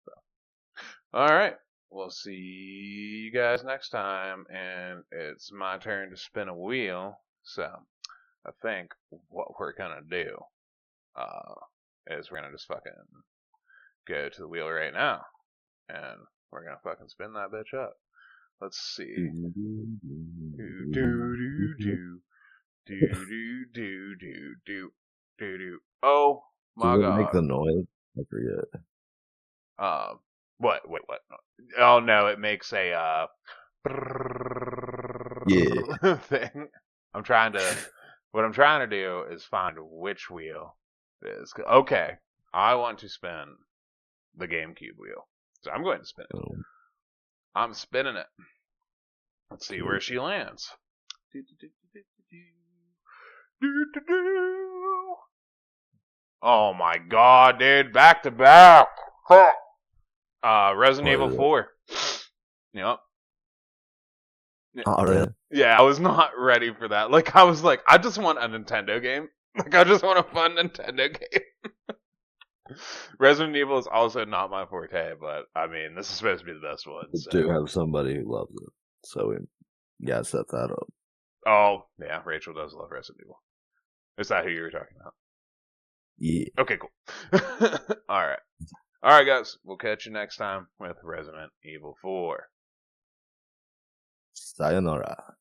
So. Alright. We'll see you guys next time, and it's my turn to spin a wheel. So, I think what we're gonna do, is we're gonna just fucking go to the wheel right now, and we're gonna fucking spin that bitch up. Let's see. Oh my god! Make the noise. I forget. What? Wait, what? Oh no! It makes a yeah thing. What I'm trying to do is find which wheel it is. Okay, I want to spin the GameCube wheel, so I'm going to spin it. Oh. I'm spinning it. Let's see where she lands. Oh my god, dude. Back to back. Resident Evil 4. Yep. Oh, really? Yeah, I was not ready for that. Like, I was like, I just want a Nintendo game. Like, I just want a fun Nintendo game. Resident Evil is also not my forte, but I mean, this is supposed to be the best one. We So. do have somebody who loves it, so we gotta set that up. Oh, yeah, Rachel does love Resident Evil. Is that who you were talking about? Yeah. Okay, cool. Alright. Alright, guys. We'll catch you next time with Resident Evil 4. Sayonara.